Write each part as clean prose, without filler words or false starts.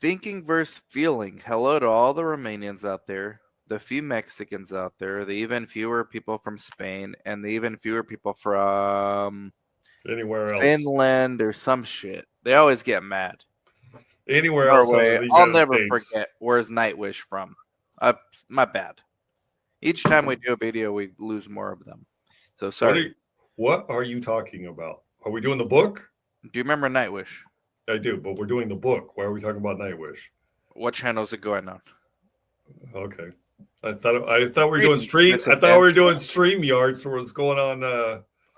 Thinking versus feeling. Hello to all the Romanians out there, the few Mexicans out there, the even fewer people from Spain, and the even fewer people from Anywhere else. Finland or some shit. They always get mad. Anywhere else other Norway. than the I'll United never States. forget. Where's Nightwish from? My bad. Each time we do a video, we lose more of them. So What are sorry. you, what are you talking about? Are we doing the book? Do you remember Nightwish? I do, but we're doing the book. Why are we talking about Nightwish? What channel is it going on? Okay. I thought we were doing Greetings, stream. Miss I thought we were Adventure. doing StreamYard. So what's going on?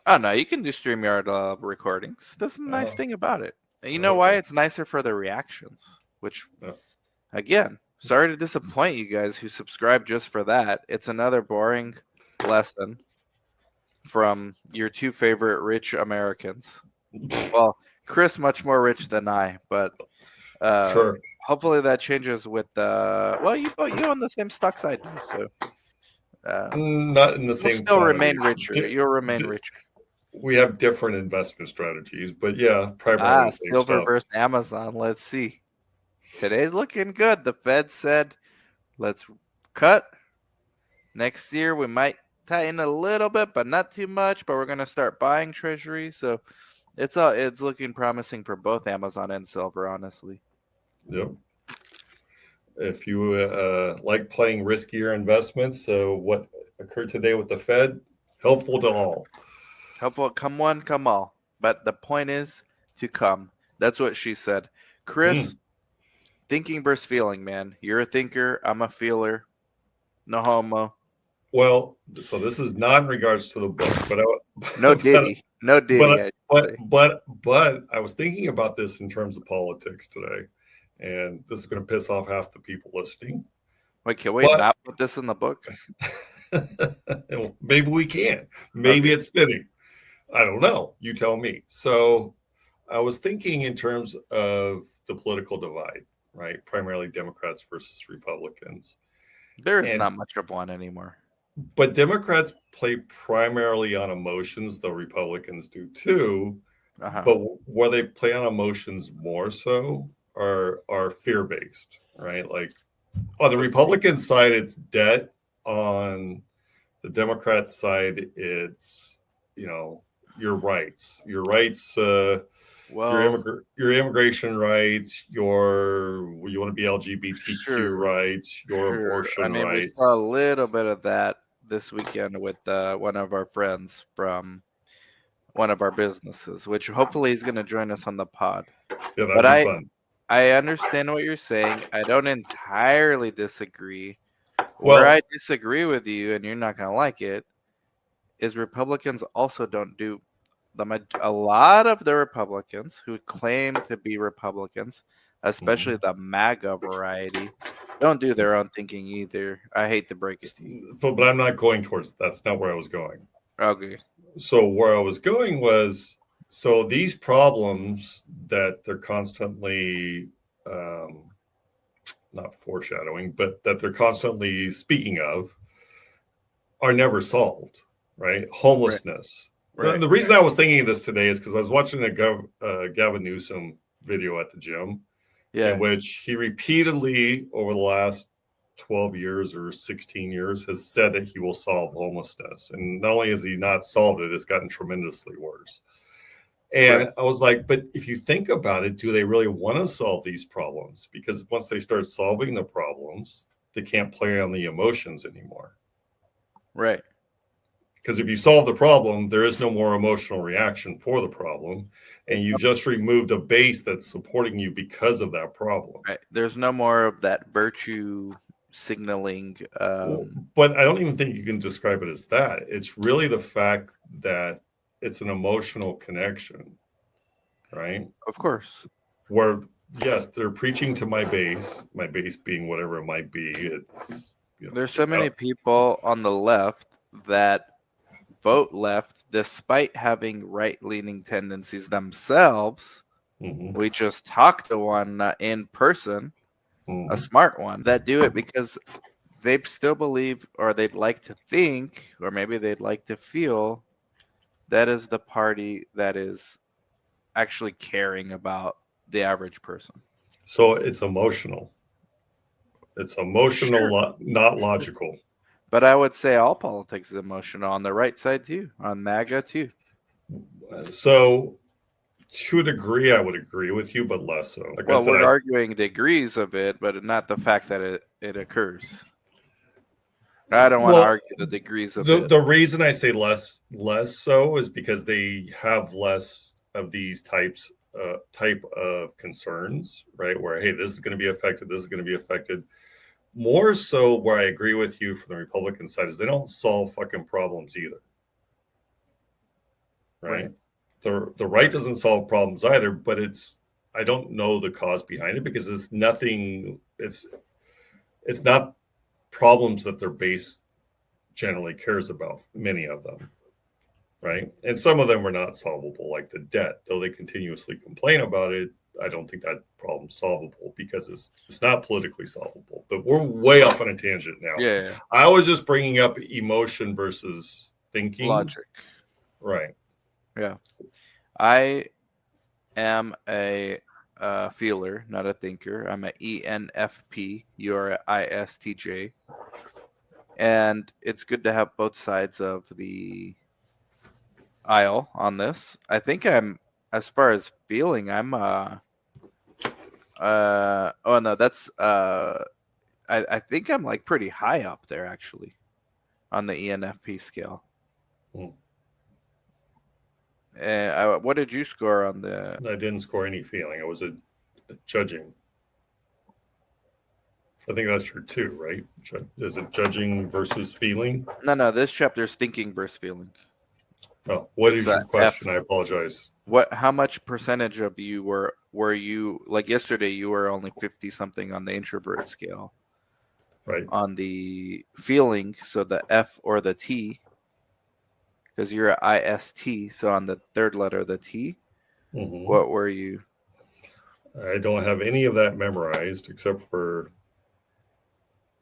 Oh no, you can do StreamYard recordings. That's the nice Oh, thing about it. And you know why? okay. It's nicer for the reactions. Which, Uh, again, sorry to disappoint you guys who subscribe just for that. It's another boring lesson from your two favorite rich Americans. Well, Chris much more rich than I, but sure. hopefully that changes with well, you own the same stocks I do, so Not in the you'll same still remain quantities. richer. You'll remain richer. We have different investment strategies, but yeah, primarily the same Silver stuff. versus Amazon. Let's see. Today's looking good. The Fed said, let's cut. Next year, we might tighten a little bit, but not too much. But we're going to start buying treasuries. So it's looking promising for both Amazon and silver, honestly. Yep. If you like playing riskier investments, so what occurred today with the Fed, helpful to all. Helpful, come one, come all. But the point is to come. That's what she said. Chris, thinking versus feeling, man. You're a thinker. I'm a feeler. No homo. Well, so this is not in regards to the book, but No but Diddy. No Diddy, but I'd but say. but I was thinking about this in terms of politics today, and this is going to piss off half the people listening. Wait, can we But not put this in the book? maybe we can. Maybe Okay. it's fitting. I don't know. You tell me. So I was thinking in terms of the political divide, right? Primarily Democrats versus Republicans. There's And not much of one anymore. but Democrats play primarily on emotions, though Republicans do too. Uh-huh. But where they play on emotions more so are fear based, right? Like on the Republican side, it's debt. On the Democrat side, it's you know your rights, Well, your immigration rights, your you want to be LGBTQ sure. rights, your Sure. I abortion mean, we saw a rights. little bit of that this weekend with one of our friends from one of our businesses, which hopefully he's going to join us on the pod. Yeah, that'd But be I fun. I understand what you're saying. I don't entirely disagree. Where Well, I disagree with you, and you're not going to like it, is Republicans also don't do a lot of the Republicans who claim to be Republicans, especially the MAGA variety, don't do their own thinking either. I hate to break it to you. but I'm not going towards. That's not where I was going. Okay. So where I was going was so these problems that they're constantly um, not foreshadowing, but that they're constantly speaking of are never solved, right? Right. Homelessness. Right. The reason I was thinking of this today is because I was watching a Gavin Newsom video at the gym in Yeah. which he repeatedly over the last 12 years or 16 years has said that he will solve homelessness. And not only has he not solved it, it's gotten tremendously worse. Right. And I was like, but if you think about it, do they really want to solve these problems? Because once they start solving the problems, they can't play on the emotions anymore. Right. Because if you solve the problem, there is no more emotional reaction for the problem. And you've just removed a base that's supporting you because of that problem. Right. There's no more of that virtue signaling. Well, but I don't even think you can describe it as that. It's really the fact that it's an emotional connection, right? Of course. Where, yes, they're preaching to my base being whatever it might be. It's, There's so many people on the left that vote left despite having right-leaning tendencies themselves. mm-hmm, We just talked to one in person, mm-hmm. a smart one, that do it because they still believe, or they'd like to think, or maybe they'd like to feel that is the party that is actually caring about the average person. So it's emotional. It's emotional, Sure. not logical. But I would say all politics is emotional on the right side too, on MAGA too. So to a degree, I would agree with you, but less so. Like I Well, said, we're arguing degrees of it, but not the fact that it occurs. I don't want to well, argue the degrees of the it. the reason I say less so is because they have less of these type of concerns, right? Where hey, this is going to be affected, this is going to be affected. More so, where I agree with you from the Republican side is they don't solve fucking problems either, right? Right. The right doesn't solve problems either, but it's I don't know the cause behind it because it's nothing. It's not problems that their base generally cares about. Many of them, right? And some of them are not solvable, like the debt. Though they continuously complain about it, I don't think that problem's solvable because it's not politically solvable. But we're way off on a tangent now. Yeah. I was just bringing up emotion versus thinking, Logic. right? Yeah. I am a feeler, not a thinker. I'm an ENFP. You're an ISTJ. And it's good to have both sides of the aisle on this. I think I'm, as far as feeling, I'm oh no, that's I think I'm like pretty high up there actually on the ENFP scale. Hmm. And what did you score on the? I didn't score any feeling. I was a judging. I think that's your two, right? Is it judging versus feeling? No, this chapter is thinking versus feeling. Oh, what It's is a your F. question? I apologize. What? How much percentage of you were you like yesterday? You were only 50 something on the introvert scale. Right. On the feeling, so the F or the T, because you're a IST. So on the third letter, the T. Mm-hmm. What were you? I don't have any of that memorized except for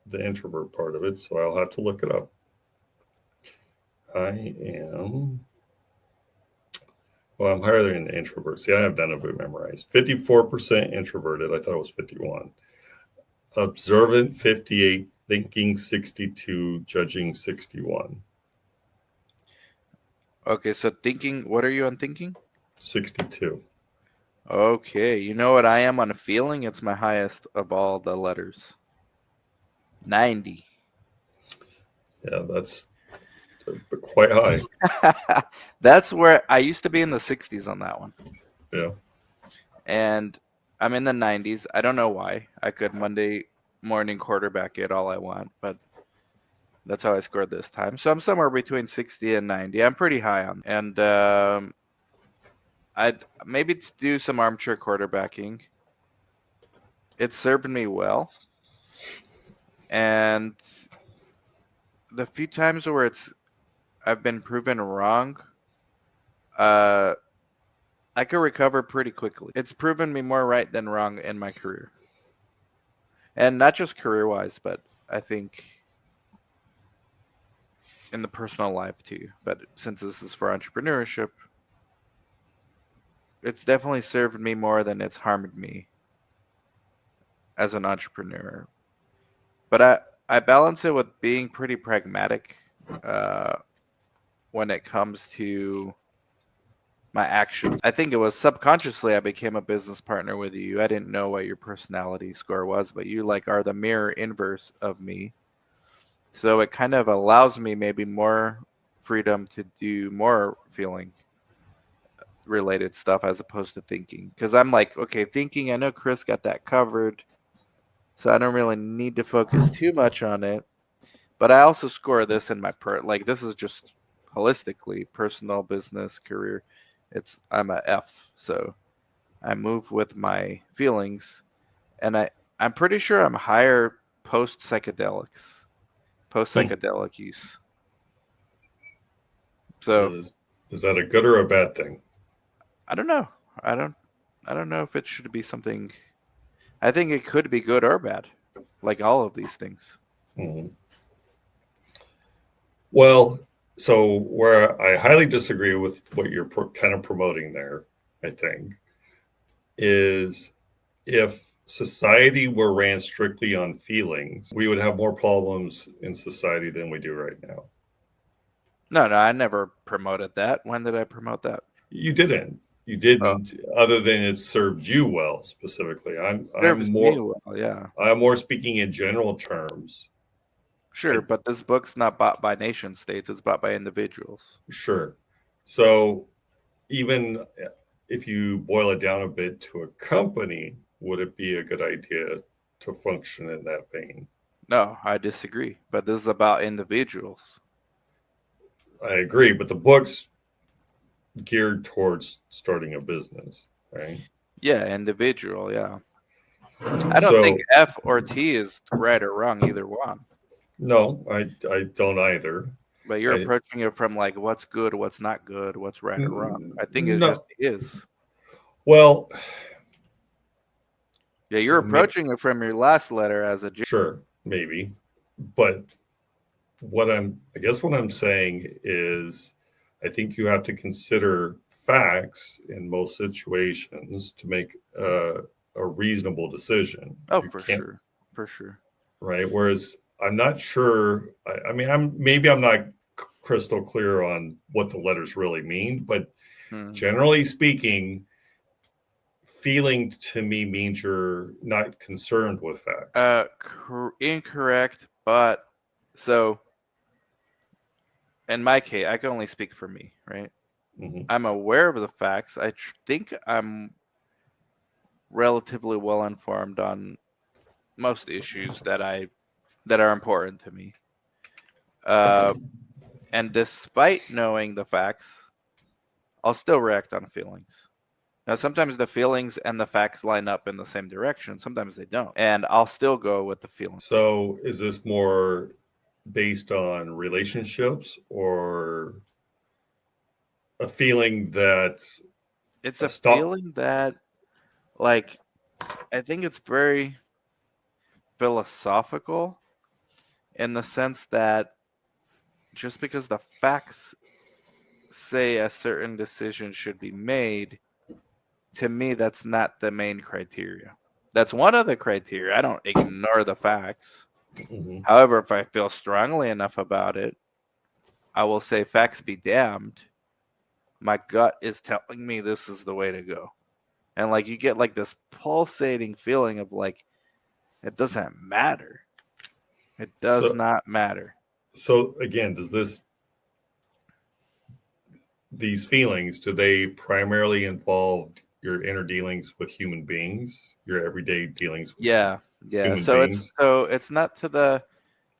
the introvert part of it, so I'll have to look it up. I am. Well, I'm higher than an introvert. See, I have none of it memorized. 54% introverted. I thought it was 51. Observant 58, thinking 62, judging 61. Okay, so thinking. What are you on thinking? 62. Okay, you know what I am on a feeling? It's my highest of all the letters. 90. Yeah, that's quite high. That's where I used to be in the 60s on that one. Yeah. And I'm in the 90s. I don't know why. I could Monday morning quarterback it all I want, but that's how I scored this time. So I'm somewhere between 60 and 90. I'm pretty high on. And I'd maybe do some armchair quarterbacking. It served me well. And the few times where I've been proven wrong, I could recover pretty quickly. It's proven me more right than wrong in my career. And not just career wise, but I think in the personal life too. But since this is for entrepreneurship, it's definitely served me more than it's harmed me as an entrepreneur. But I balance it with being pretty pragmatic uh, when it comes to my actions. I think it was subconsciously I became a business partner with you. I didn't know what your personality score was, but you like are the mirror inverse of me. So it kind of allows me maybe more freedom to do more feeling related stuff as opposed to thinking. Because I'm like, okay, thinking, I know Chris got that covered. So I don't really need to focus too much on it. But I also score this in my like this is just holistically personal, business, career. I'm a F. So I move with my feelings and I'm pretty sure I'm higher post psychedelic use. So Is that a good or a bad thing? I don't know. I don't I don't know if it should be something. I think it could be good or bad, like all of these things. Mm-hmm. Well, so where I highly disagree with what you're kind of promoting there, I think, is if society were ran strictly on feelings, we would have more problems in society than we do right now. No, I never promoted that. When did I promote that? You didn't. You Oh, didn't, other than it served you well specifically. serves me well, yeah. I'm more speaking in general terms. Sure, but this book's not bought by nation states, it's bought by individuals. Sure. So even if you boil it down a bit to a company, would it be a good idea to function in that vein? No, I disagree. But this is about individuals. I agree, but the book's geared towards starting a business, right? Yeah, individual, yeah. I don't think So F or T is right or wrong, either one. no, I don't either. But you're I approaching it from like what's good, what's not good, what's right or wrong. I think it just no. is. Well, Yeah, you're so approaching it from your last letter as a sure, maybe, but I guess what I'm saying is, I think you have to consider facts in most situations to make a reasonable decision. Oh, You for can't, sure. For sure. right? Whereas I'm not sure. I mean, I'm not crystal clear on what the letters really mean, but Hmm. generally speaking, feeling to me means you're not concerned with facts. Incorrect, but so in my case, I can only speak for me, right? Mm-hmm. I'm aware of the facts. I think I'm relatively well informed on most issues that are important to me. Uh, and despite knowing the facts, I'll still react on feelings. Now, sometimes the feelings and the facts line up in the same direction. Sometimes they don't, and I'll still go with the feeling. So is this more based on relationships or a feeling that It's a a stop? feeling that, like, I think it's very philosophical in the sense that just because the facts say a certain decision should be made, to me, that's not the main criteria. That's one of the criteria. I don't ignore the facts. Mhm. However, if I feel strongly enough about it, I will say, facts be damned. My gut is telling me this is the way to go. And like you get like this pulsating feeling of like, it doesn't matter. It does So not matter. so again, these feelings, do they primarily involve your inner dealings with human beings, your everyday dealings with Yeah. Yeah. human beings? So it's not to the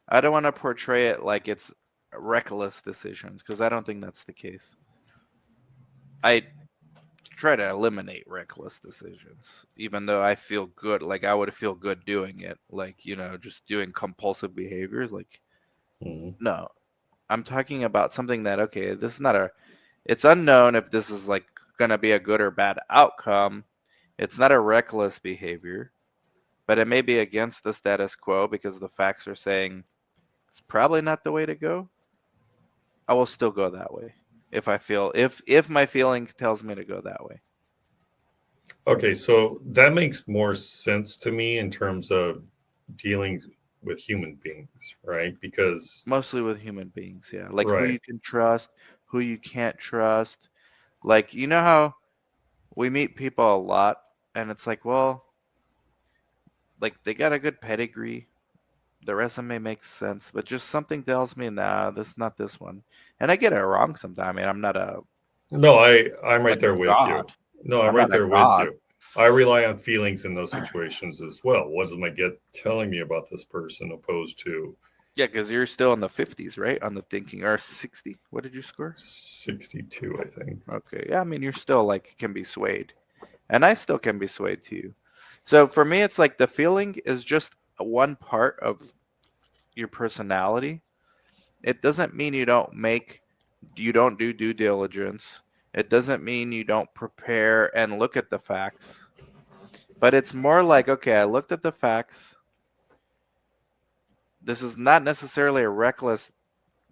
I don't want to portray it like it's reckless decisions because I don't think that's the case. I try to eliminate reckless decisions, even though I feel good. Like I would feel good doing it. Like, just doing compulsive behaviors. Like, Mhm. no, I'm talking about something that, okay, this is not it's unknown if this is like going to be a good or bad outcome. It's not a reckless behavior, but it may be against the status quo because the facts are saying it's probably not the way to go. I will still go that way if I feel if my feeling tells me to go that way. Okay, so that makes more sense to me in terms of dealing with human beings, right? Because Mostly with human beings, yeah. Like who right, you can trust, who you can't trust. Like you know how we meet people a lot and it's like, well, like they got a good pedigree. The resume makes sense, but just something tells me, nah, this not this one. And I get it wrong sometimes. I mean, no, I'm right like there a with you. god. No, I'm I'm right not a there with god. you. I rely on feelings in those situations as well. What does my gut telling me about this person opposed to Yeah, because you're still in the 50s, right? On the thinking, or 60. What did you score? 62, I think. Okay. Yeah, I mean, you're still like can be swayed. And I still can be swayed too. So for me, it's like the feeling is just one part of your personality. It doesn't mean you don't do due diligence. It doesn't mean you don't prepare and look at the facts. But it's more like, okay, I looked at the facts. This is not necessarily a reckless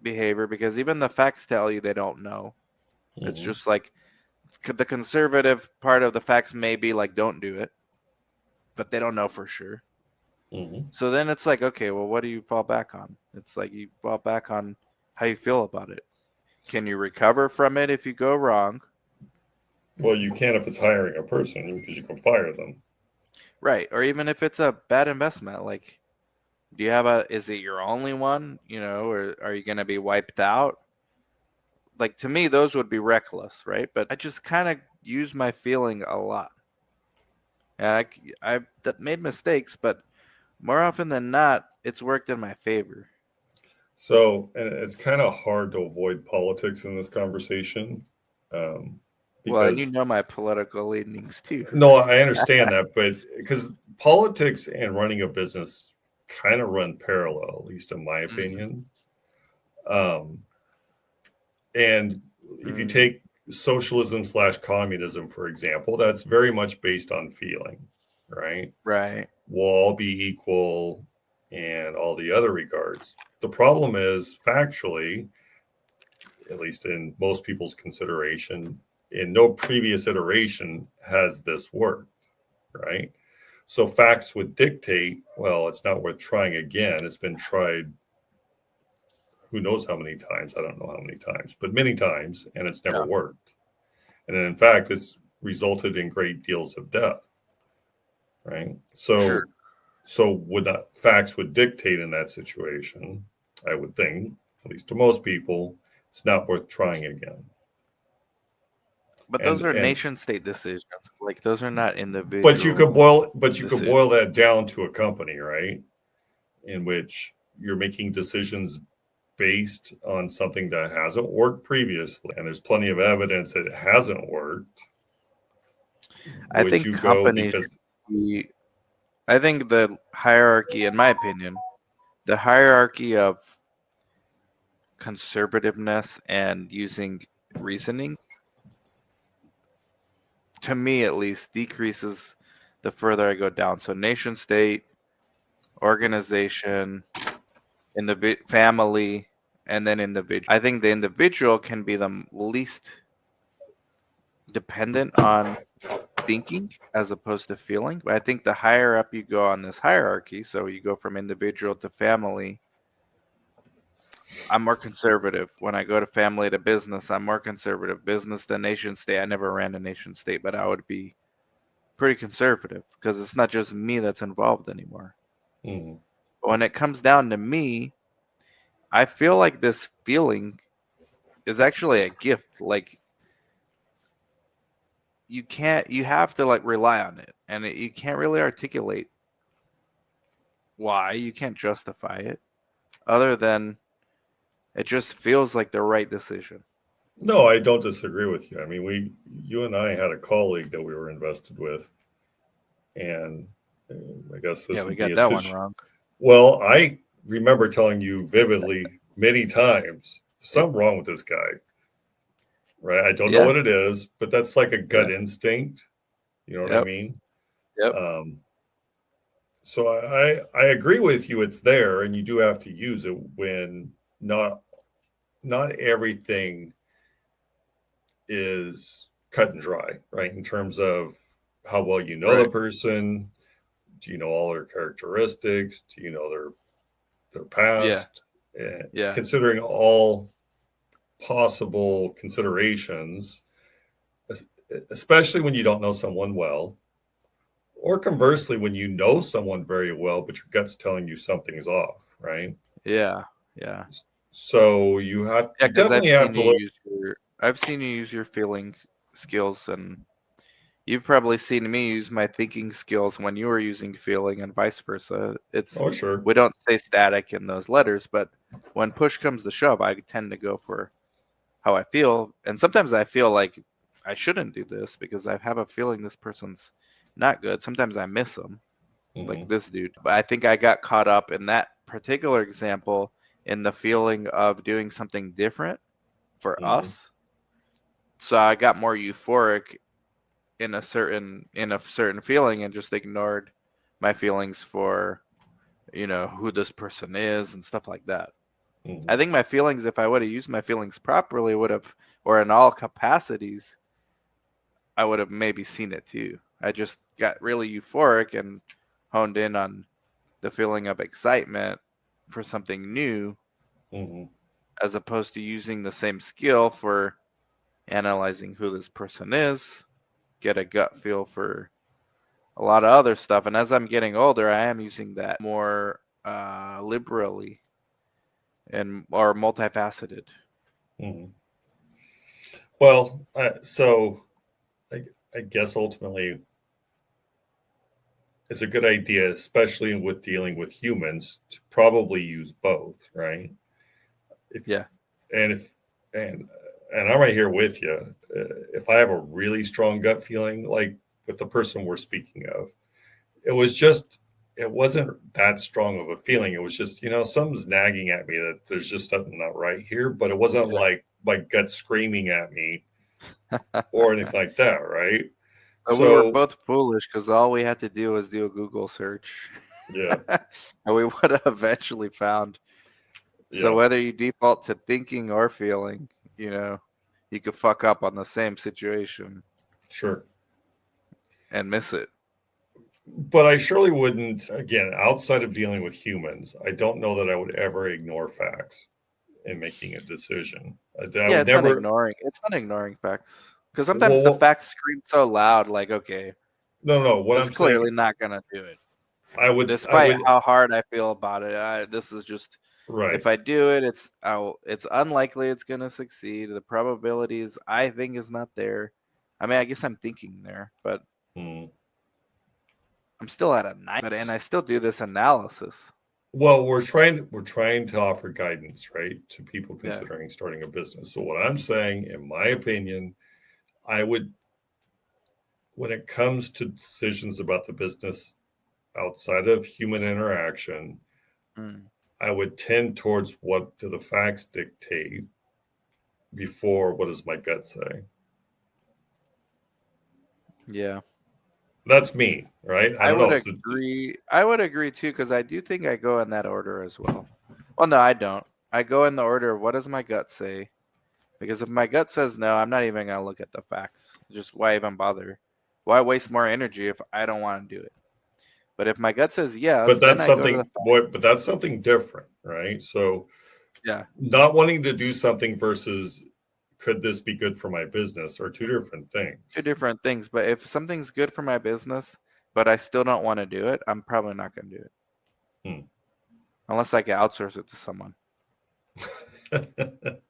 behavior because even the facts tell you they don't know. It's Mhm. just like the conservative part of the facts may be like, don't do it. but they don't know for sure. Mm-hmm. So then it's like, okay, well, what do you fall back on? It's like you fall back on how you feel about it. Can you recover from it if you go wrong? Well, you can if it's hiring a person because you can fire them. Right. Or even if it's a bad investment, like, do you have is it your only one? Or are you going to be wiped out? Like, to me, those would be reckless, right? But I just kind of use my feeling a lot. And I've made mistakes, but more often than not, it's worked in my favor. So, and it's kind of hard to avoid politics in this conversation, um, Well, and you because know my political leanings too. no, I understand that, but because politics and running a business kind of run parallel, at least in my Mm, opinion. Um, and if you mm, take socialism slash communism, for example, that's very much based on feeling, right? right. We'll all be equal and all the other regards. The problem is, factually, at least in most people's consideration, in no previous iteration has this worked, right? So facts would dictate, well, it's not worth trying again. It's been tried who knows how many times. I don't know how many times, but many times, and it's never Yeah, worked. And in fact, it's resulted in great deals of death, right? sure. So would that facts would dictate in that situation, I would think, at least to most people, it's not worth trying again. But those are And nation state decisions. Like, those are not individual but you could decisions. boil that down to a company, right? In which you're making decisions based on something that hasn't worked previously, and there's plenty of evidence that it hasn't worked. I Would think you go companies because should be, I think the hierarchy, in my opinion, the hierarchy of conservativeness and using reasoning, to me at least, decreases the further I go down. So nation state, organization, family, and then individual. I think the individual can be the least dependent on thinking as opposed to feeling. But I think the higher up you go on this hierarchy, so you go from individual to family, I'm more conservative. When I go to family to business, I'm more conservative. Business to nation state, I never ran a nation state, but I would be pretty conservative because it's not just me that's involved anymore. hmm, But when it comes down to me, I feel like this feeling is actually a gift. Like, you have to like rely on it, and you can't really articulate why. You can't justify it other than it just feels like the right decision. no, I don't disagree with you. I mean, you and I had a colleague that we were invested with, and I guess Yeah, this we would be got a that one situation. wrong. Well, I remember telling you vividly many times something wrong with this guy, right? I don't know Yeah, what it is, but that's like a yeah, gut instinct. You know what I yep, mean? yep, Um, so I agree with you. It's there, and you do have to use it when not not everything is cut and dry, right? In terms of how well you know the right, person, do you know all their characteristics? Do you know their yeah, past? And yeah, considering all possible considerations, especially when you don't know someone well, or conversely, when you know someone very well, but your gut's telling you something's off, right? yeah, yeah, So yeah. you Because definitely have to look. I've seen you use your feeling skills, and you've probably seen me use my thinking skills when you were using feeling, and vice versa. Oh, sure. We don't stay static in those letters, but when push comes to shove, I tend to go for how I feel, and sometimes I feel like I shouldn't do this because I have a feeling this person's not good. Sometimes I miss them, like Hmm. this dude. But I think I got caught up in that particular example in the feeling of doing something different for Hmm. us. So I got more euphoric in a certain feeling and just ignored my feelings for, who this person is and stuff like that. I Hmm. think my feelings, if I would have used my feelings properly, would have, or in all capacities, I would have maybe seen it too. I just got really euphoric and honed in on the feeling of excitement for something new, as opposed to using the same skill for analyzing who this person is, get a gut feel for a lot of other stuff. And as I'm getting older, I am using that more liberally and or multifaceted. Well, so I guess ultimately it's a good idea, especially with dealing with humans, to probably use both, right? Yeah. And I'm right here with you. If I have a really strong gut feeling, like with the person we're speaking of, it wasn't that strong of a feeling. It was just, something's nagging at me that there's just something not right here. But it wasn't like my gut screaming at me or anything like that, right? But we were So both foolish because all we had to do was do a Google search. yeah, And we would have eventually found. So yeah, whether you default to thinking or feeling, you could fuck up on the same situation sure. and miss it. But I surely wouldn't, again, outside of dealing with humans, I don't know that I would ever ignore facts in making a decision. I Yeah, would it's not never, ignoring. It's not ignoring facts because sometimes the well, facts scream so loud, like, okay, no, what this is I'm saying, clearly not gonna do it, I despite would, how hard I feel about it. This is just right. if I do it, it's unlikely it's gonna succeed. The probabilities I think is not there. I mean, I guess I'm thinking there, but Hmm. I'm still at a 9. But and I still do this analysis. Well, we're trying to offer guidance, right, to people Yeah. considering starting a business. So what I'm saying, in my opinion, I would, when it comes to decisions about the business outside of human interaction, Mm, I would tend towards what do the facts dictate before what does my gut say. yeah. That's me, right? I I don't would know. agree. I would agree too, because I do think I go in that order as well. Well, no, I don't. I go in the order of what does my gut say? Because if my gut says no, I'm not even gonna look at the facts. Just why even bother? Why waste more energy if I don't want to do it? But if my gut says But yes, then that's I go to the something, boy, but that's something different, right? So yeah, not wanting to do something versus could this be good for my business are two different two things. different things. But if something's good for my business, but I still don't want to do it, I'm probably not gonna do it Hmm. unless I can outsource it to someone.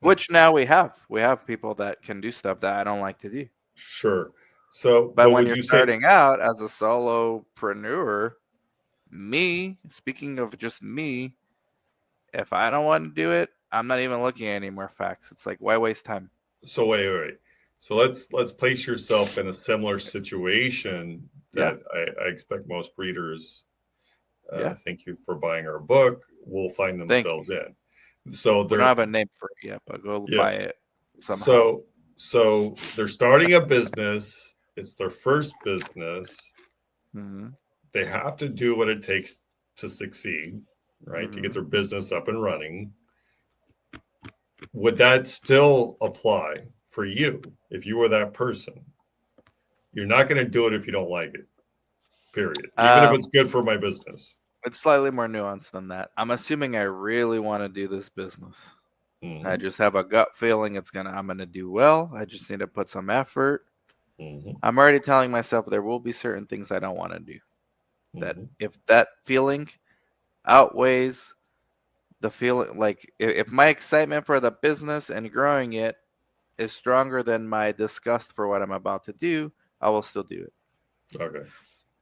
Which now we have. We have people that can do stuff that I don't like to do. Sure. So, But but when would you're you say, starting out as a solopreneur, speaking of just me, if I don't want to do it, I'm not even looking at any more facts. It's like, why waste time? so wait. So let's place yourself in a similar situation Yeah, that I expect most readers, yeah. thank you for buying our book, will find Thank you. themselves in. So We don't they're, have a name for it yet, but go yeah. buy it somehow. So they're starting a business. It's their first business. Hmm. They have to do what it takes to succeed, right? To get Hmm. their business up and running. Would that still apply for you if you were that person? You're not going to do it if you don't like it, period. Even if it's Um, good for my business. it's slightly more nuanced than that. I'm assuming I really want to do this business. I Mm-hmm. just have a gut feeling I'm gonna do well. I just need to put some effort. Mm-hmm. I'm already telling myself there will be certain things I don't want to do. That Mm-hmm. if that feeling outweighs the feeling, like if my excitement for the business and growing it is stronger than my disgust for what I'm about to do, I will still do it. Okay. Which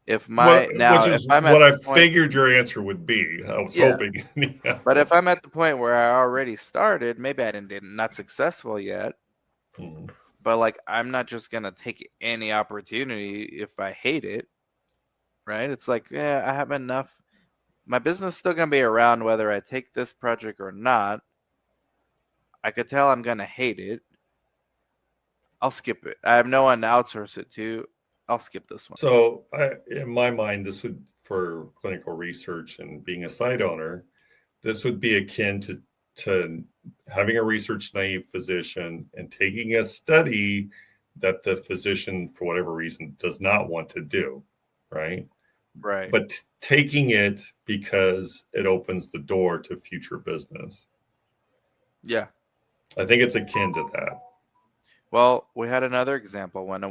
If is I'm at what I the point, figured your answer would be. I was yeah. hoping. Yeah. But if I'm at the point where I already started, maybe I didn't not successful yet, Mm-hmm. but like I'm not just gonna take any opportunity if I hate it, right? It's like, yeah, I have enough. My business is still gonna be around whether I take this project or not. I could tell I'm gonna hate it. I'll skip it. I have no one to outsource it to. I'll skip this one. So, in my mind, this would, for clinical research and being a site owner, this would be akin to having a research naive physician and taking a study that the physician, for whatever reason, does not want to do, right? Right. But taking it because it opens the door to future business. Yeah. I think it's akin to that. Well, we had another example when I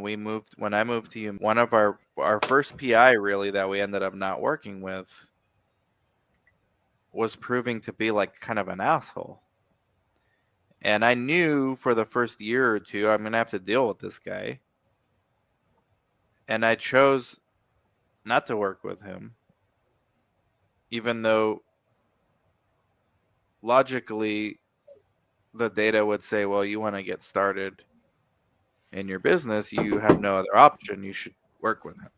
moved to you. One of our first PI really that we ended up not working with was proving to be like kind of an asshole. And I knew for the first year or two I'm gonna have to deal with this guy. And I chose not to work with him, even though logically the data would say, well, you want to get started in your business, you have no other option. You should work with him.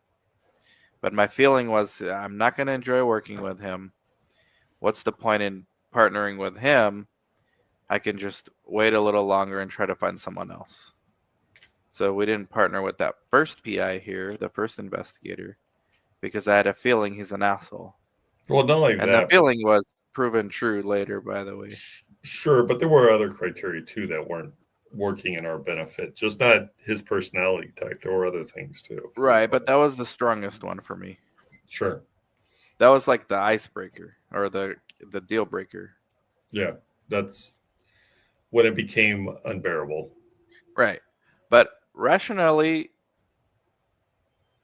But my feeling was I'm not going to enjoy working with him. What's the point in partnering with him? I can just wait a little longer and try to find someone else. So we didn't partner with that first PI here, the first investigator, because I had a feeling he's an asshole. Well, not like And the that. feeling was proven true later, by the way. Sure, but there were other criteria too that weren't working in our benefit. Just not his personality type. There were other things too. Right, but that was the strongest one for me. Sure. That was like the icebreaker or the deal breaker. Yeah, that's when it became unbearable. Right. But rationally,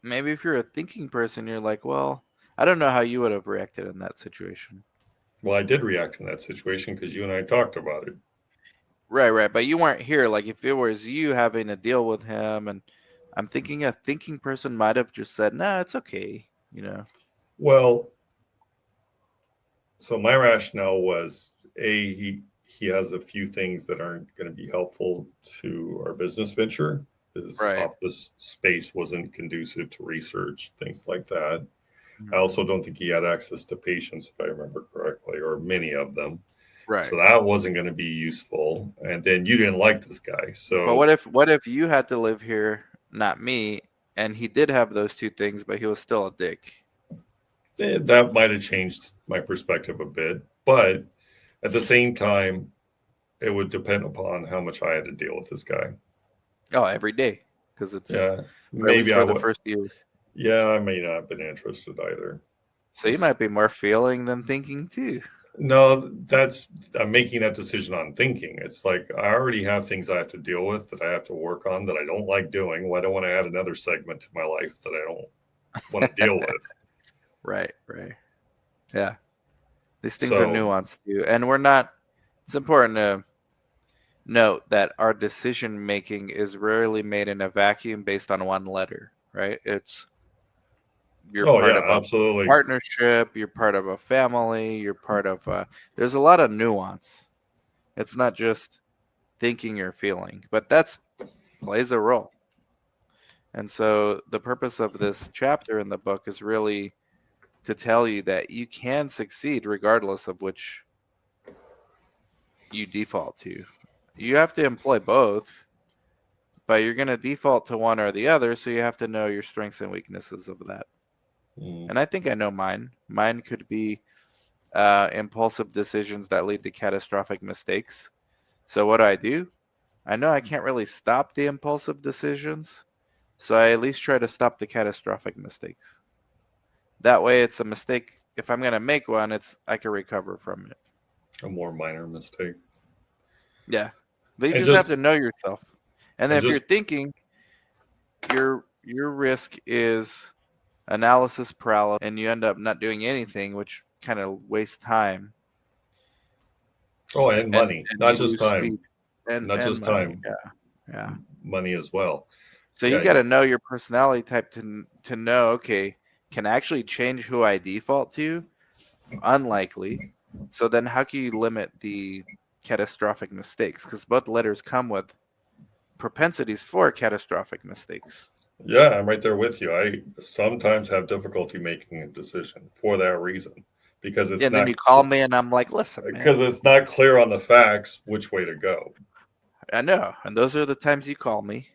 maybe if you're a thinking person, you're like, well, I don't know how you would have reacted in that situation. Well, I did react in that situation because you and I talked about it. Right. But you weren't here. Like if it was you having to deal with him, and I'm thinking a thinking person might have just said, nah, it's okay, you know. Well, so my rationale was he has a few things that aren't going to be helpful to our business venture. His Right. office space wasn't conducive to research, things like that. I Mhm. also don't think he had access to patients, if I remember correctly, or many of them. Right. So that wasn't going to be useful. And then you didn't like this guy. But So what if you had to live here, not me, and he did have those two things, but he was still a dick? that might have changed my perspective a bit. But at the same time, it would depend upon how much I had to deal with this guy. Oh, every day, because it's Yeah, or at least maybe I for the would. first year. Yeah, I may not have been interested either. So you might be more feeling than thinking too. No, I'm making that decision on thinking. It's like I already have things I have to deal with that I have to work on that I don't like doing. Why do I want to add another segment to my life that I don't want to deal with? Right. Yeah. These things are So, nuanced too. And we're not, it's important to note that our decision making is rarely made in a vacuum based on one letter, right? It's you're oh part yeah, of a absolutely. partnership, you're part of a family, you're part of there's a lot of nuance. It's not just thinking or feeling, but that's plays a role. And so the purpose of this chapter in the book is really to tell you that you can succeed regardless of which you default to. You have to employ both, but you're going to default to one or the other, so you have to know your strengths and weaknesses of that. Mm. And I think I know mine. Mine could be impulsive decisions that lead to catastrophic mistakes. So what do? I know I can't really stop the impulsive decisions, so I at least try to stop the catastrophic mistakes. That way, it's a mistake. If I'm going to make one, I can recover from it. A more minor mistake. Yeah, but you And just have just to know yourself. And then and if you're just thinking, your risk is analysis paralysis, and you end up not doing anything, which kind of wastes time oh, and money, and not you just lose time, speed and not just money. time, Yeah. money as well. So you Yeah, got to know your personality type to know. Okay, can I actually change who I default to? Unlikely. So then, how can you limit the catastrophic mistakes? Because both letters come with propensities for catastrophic mistakes. yeah, I'm right there with you. I sometimes have difficulty making a decision for that reason because Yeah, and then you call me, and I'm like, listen, man, it's not clear on the facts which way to go. I know. And those are the times you call me.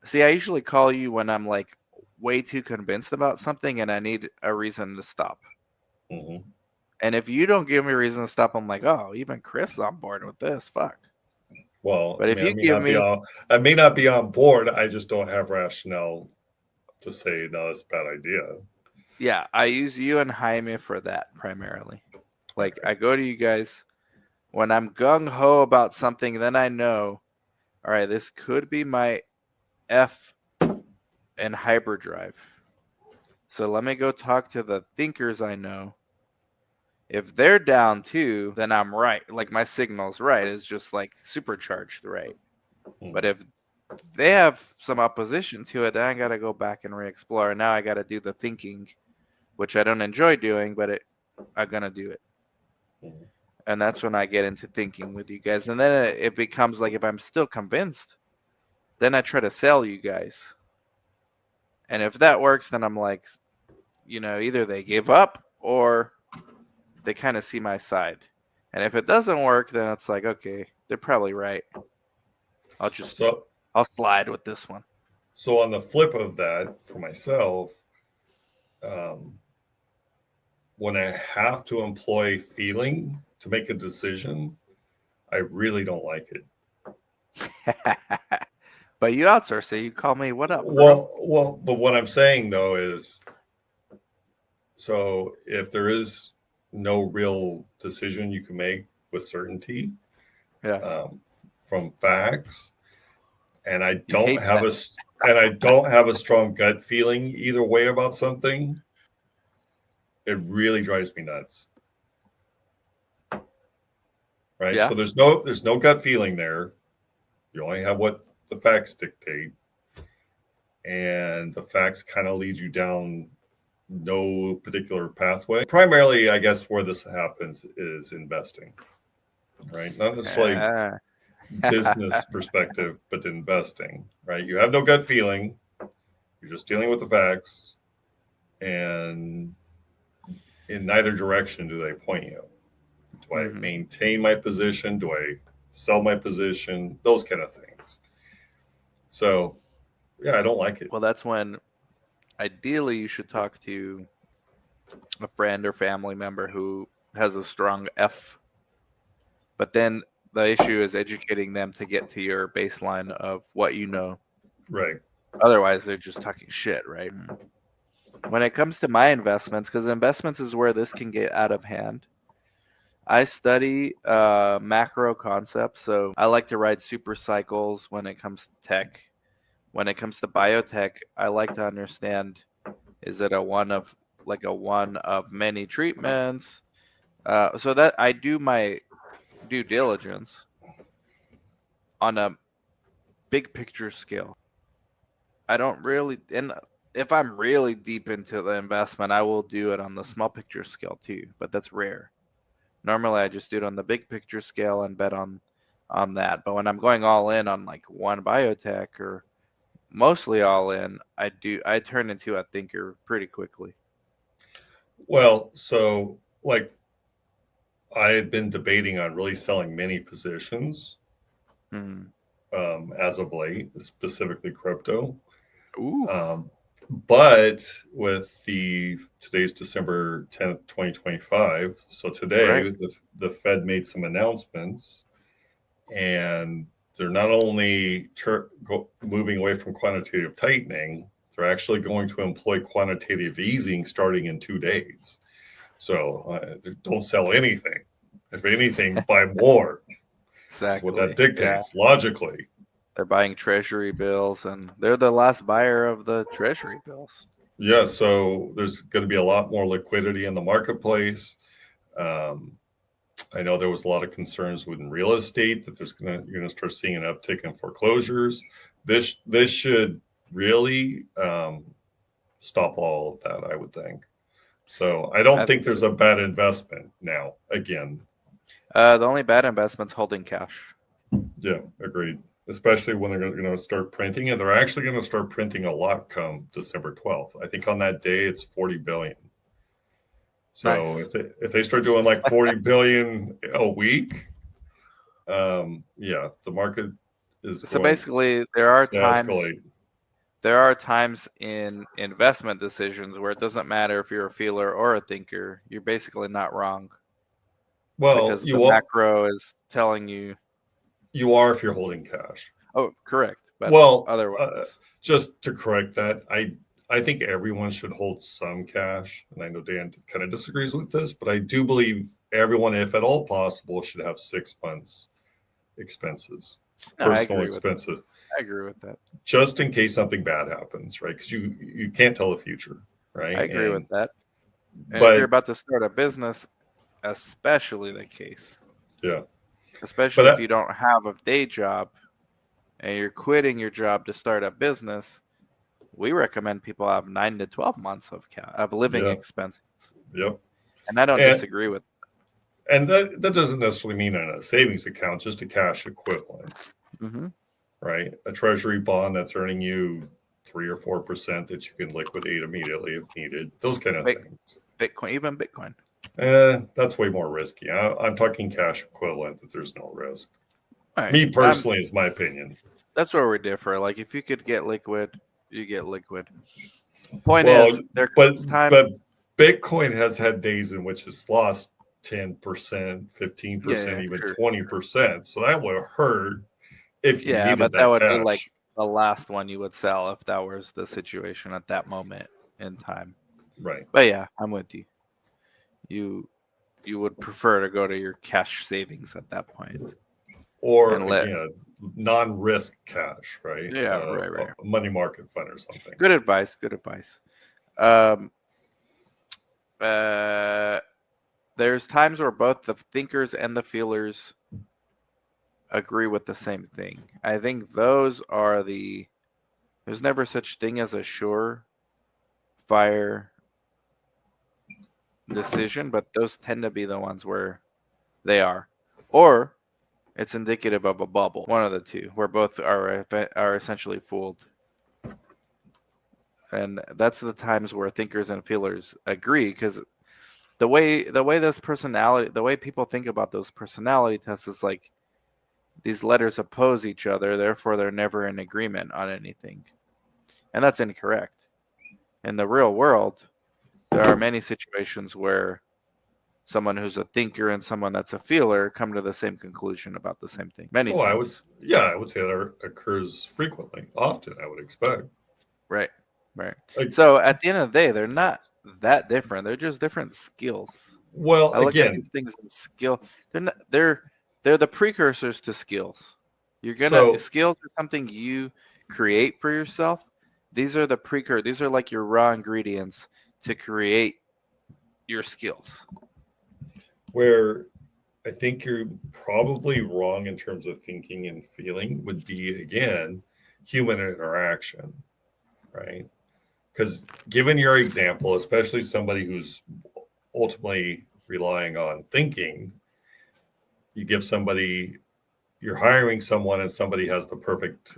See, I usually call you when I'm like way too convinced about something and I need a reason to stop. Hmm. And if you don't give me a reason to stop, I'm like, oh, even Chris is on board with this. Fuck. Well, But I if mean, you give me, I may not be on board. I just don't have rationale to say no, that's a bad idea. yeah, I use you and Jaime for that primarily. Like Okay. I go to you guys when I'm gung ho about something, then I know, all right, this could be my F and hyperdrive. So let me go talk to the thinkers I know. If they're down too, then I'm right. Like my signal's right. It's just like supercharged right. But if they have some opposition to it, then I gotta go back and re-explore. Now I gotta do the thinking, which I don't enjoy doing, but I'm gonna do it. Mhm. And that's when I get into thinking with you guys. And then it becomes like if I'm still convinced, then I try to sell you guys. And if that works, then I'm like, either they give up or they kind of see my side. And if it doesn't work, then it's like, okay, they're probably right. I'll just So, I'll slide with this one. so on the flip of that, for myself, um, when I have to employ feeling to make a decision, I really don't like it. But you outsource it. You call me, what up, bro? But what I'm saying though is, so if there is no real decision you can make with certainty Yeah, um, from facts, and you hate that. I don't have a strong gut feeling either way about something, it really drives me nuts. Right? Yeah. So there's no gut feeling there. You only have what the facts dictate, and the facts kind of lead you down no particular pathway. Primarily, I guess where this happens is investing, right? Not necessarily Yeah. business perspective, but investing, right? You have no gut feeling. You're just dealing with the facts, and in neither direction do they point you. Do I Mhm. maintain my position? Do I sell my position? Those kind of things. So, yeah, I don't like it. Well, that's when ideally you should talk to a friend or family member who has a strong F. But then the issue is educating them to get to your baseline of what you know. Right. Otherwise, they're just talking shit, right? When it comes to my investments, because investments is where this can get out of hand. I study macro concepts, so I like to ride super cycles when it comes to tech. When it comes to biotech, I like to understand, is it a one of many treatments? So that I do my due diligence on a big picture scale. I don't really, and if I'm really deep into the investment, I will do it on the small picture scale too, but that's rare. Normally, I just do it on the big picture scale and bet on that. But when I'm going all in on like one biotech or mostly all in, I turn into a thinker pretty quickly. Well, so like I had been debating on really selling many positions Mm. as of late, specifically crypto. Ooh, Um, but with the today's December 10th, 2025. So today right. the Fed made some announcements, and they're not only moving away from quantitative tightening, they're actually going to employ quantitative easing starting in 2 days. So don't sell anything. If anything, buy more. Is what that Exactly. Yeah. dictates logically. They're buying treasury bills and they're the last buyer of the treasury bills. Yeah, so there's going to be a lot more liquidity in the marketplace. Um, I know there was a lot of concerns with real estate that you're going to start seeing an uptick in foreclosures. This should really stop all of that, I would think. So I don't I think think there's so. a bad investment now. Again, The only bad investment's holding cash. yeah, agreed. Especially when they're going to start printing, and they're actually going to start printing a lot come December 12th. I think on that day it's 40 billion. So Nice. if they start doing like 40 billion a week, yeah, the market is So going basically, to escalate. there are times in investment decisions where it doesn't matter if you're a feeler or a thinker. You're basically not wrong Well, because you the won't. macro is telling you. You are if you're holding cash. Oh, correct. But Well, otherwise, just to correct that, I think everyone should hold some cash, and I know Dan kind of disagrees with this, but I do believe everyone, if at all possible, should have 6 months expenses, no, I personal agree with that. expenses, I agree with that. just in case something bad happens, right? Because you can't tell the future, I right? agree with that. And if you're But about to start a business, especially the case, yeah, especially but if you don't have a day job and you're quitting your job to start a business, we recommend people have 9 to 12 months of living yeah, expenses. yep. And I don't And disagree with and that doesn't necessarily mean in a savings account, just a cash equivalent, mm-hmm. right? A treasury bond that's earning you 3 or 4% that you can liquidate immediately if needed. Those kind of things. Bitcoin, even Bitcoin. That's way more risky. I'm talking cash equivalent that there's no risk. All right. Me personally, is my opinion. That's where we differ. Like if you could get liquid, you get liquid. Point Well, is, there but comes time. but Bitcoin has had days in which it's lost 10%, 15%, Yeah, even sure. 20%. So that would hurt if you Yeah, needed but that that would be like cash. the last one you would sell if that was the situation at that moment in time. Right. But yeah, I'm with you. You would prefer to go to your cash savings at that point Or and let. again, non-risk cash, right? Yeah, right, right. A money market fund or something. Good advice. Good advice. Um, there's times where both the thinkers and the feelers agree with the same thing. I think those are there's never such thing as a sure fire decision, but those tend to be the ones where they are. Or it's indicative of a bubble. One of the two, where both are essentially fooled. And that's the times where thinkers and feelers agree, because the way the way people think about those personality tests is like these letters oppose each other, therefore they're never in agreement on anything. And that's incorrect. In the real world, there are many situations where someone who's a thinker and someone that's a feeler come to the same conclusion about the same thing many Oh, times. I would say that occurs frequently, often, I would expect. Right. Right. Like, So at the end of the day, they're not that different. They're just different skills. well, I look at these again, things in skill. They're not, they're the precursors to skills. so Skills are something you create for yourself. These are the precursor. These are like your raw ingredients to create your skills. where I think you're probably wrong in terms of thinking and feeling would be, again, human interaction, right? Because given your example, especially somebody who's ultimately relying on thinking, you give somebody, you're hiring someone and somebody has the perfect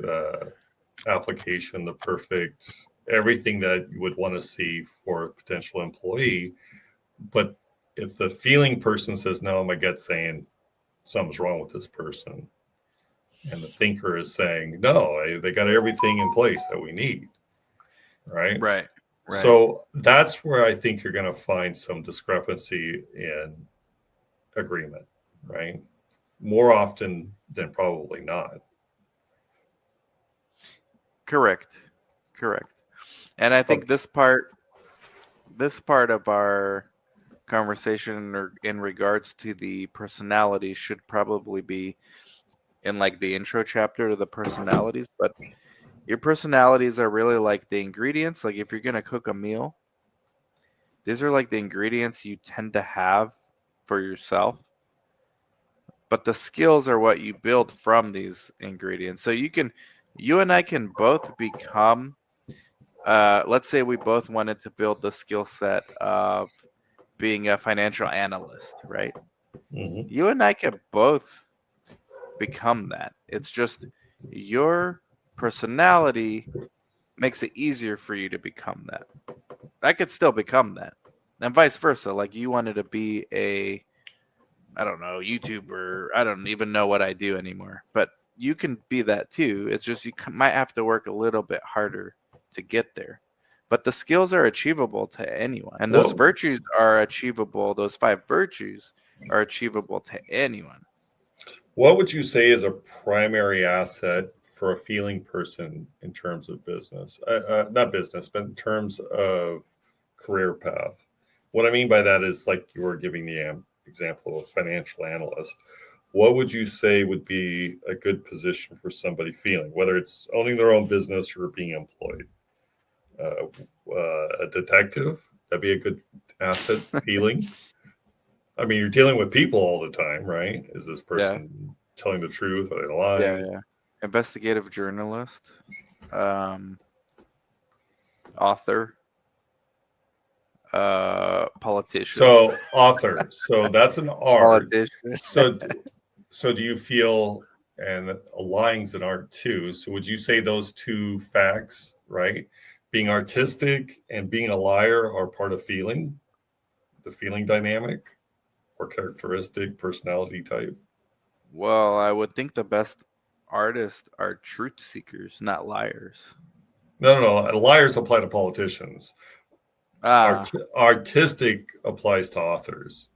application, the perfect everything that you would want to see for a potential employee. But if the feeling person says, no, my gut's saying something's wrong with this person, and the thinker is saying, no, they got everything in place that we need, right? Right. Right. So that's where I think you're going to find some discrepancy in agreement, right? More often than probably not. Correct. Correct. And I think this part of our conversation in regards to the personality should probably be in like the intro chapter to the personalities, but your personalities are really like the ingredients. Like if you're going to cook a meal, these are like the ingredients you tend to have for yourself, but the skills are what you build from these ingredients. So you and I can both become, let's say we both wanted to build the skill set of being a financial analyst, right? Mm-hmm. You and I could both become that. It's just your personality makes it easier for you to become that. I could still become that. And vice versa. Like you wanted to be I don't know, YouTuber. I don't even know what I do anymore. But you can be that too. It's just you might have to work a little bit harder to get there. But the skills are achievable to anyone. And those Well, virtues are achievable. Those 5 virtues are achievable to anyone. What would you say is a primary asset for a feeling person in terms of business? Not business, but in terms of career path. What I mean by that is like you were giving the example of a financial analyst. What would you say would be a good position for somebody feeling, whether it's owning their own business or being employed? A detective, that'd be a good asset feeling. I mean, you're dealing with people all the time, right? Is this person telling the truth? Are they lying? Yeah. Investigative journalist, author, politician. So author. So that's an art. Politician. So do you feel, and lying's an art too. So would you say those two facts, right? Being artistic and being a liar are part of feeling, the feeling dynamic or characteristic, personality type? Well, I would think the best artists are truth seekers, not liars. No. Liars apply to politicians. Ah, Artistic applies to authors.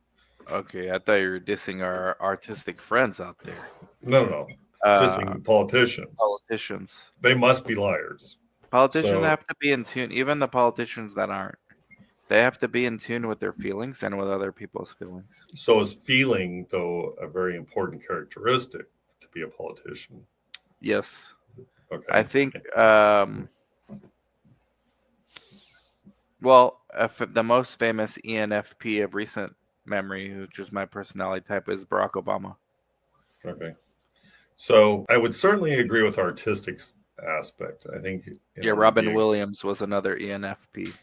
okay. I thought you were dissing our artistic friends out there. No. Dissing politicians. Politicians. They must be liars. Politicians So, have to be in tune. Even the politicians that aren't, they have to be in tune with their feelings and with other people's feelings. so is feeling, though, a very important characteristic to be a politician? Yes. Okay. I think, well, the most famous ENFP of recent memory, which is my personality type, is Barack Obama. Okay. So I would certainly agree with artistic aspect. I think. Robin Williams was another ENFP.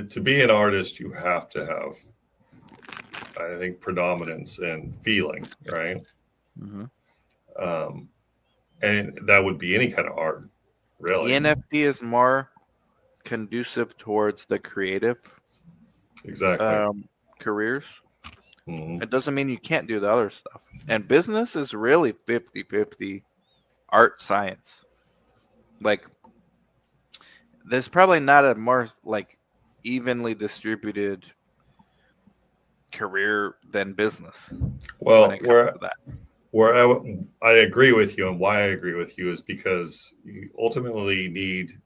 To be an artist, you have to have, I think, predominance in feeling, right? Mm-hmm. And that would be any kind of art, really. ENFP is more conducive towards the creative careers. Mm-hmm. It doesn't mean you can't do the other stuff. And business is really 50-50 art science. Like, there's probably not a more like evenly distributed career than business. Well, where I agree with you, and why I agree with you is because you ultimately need,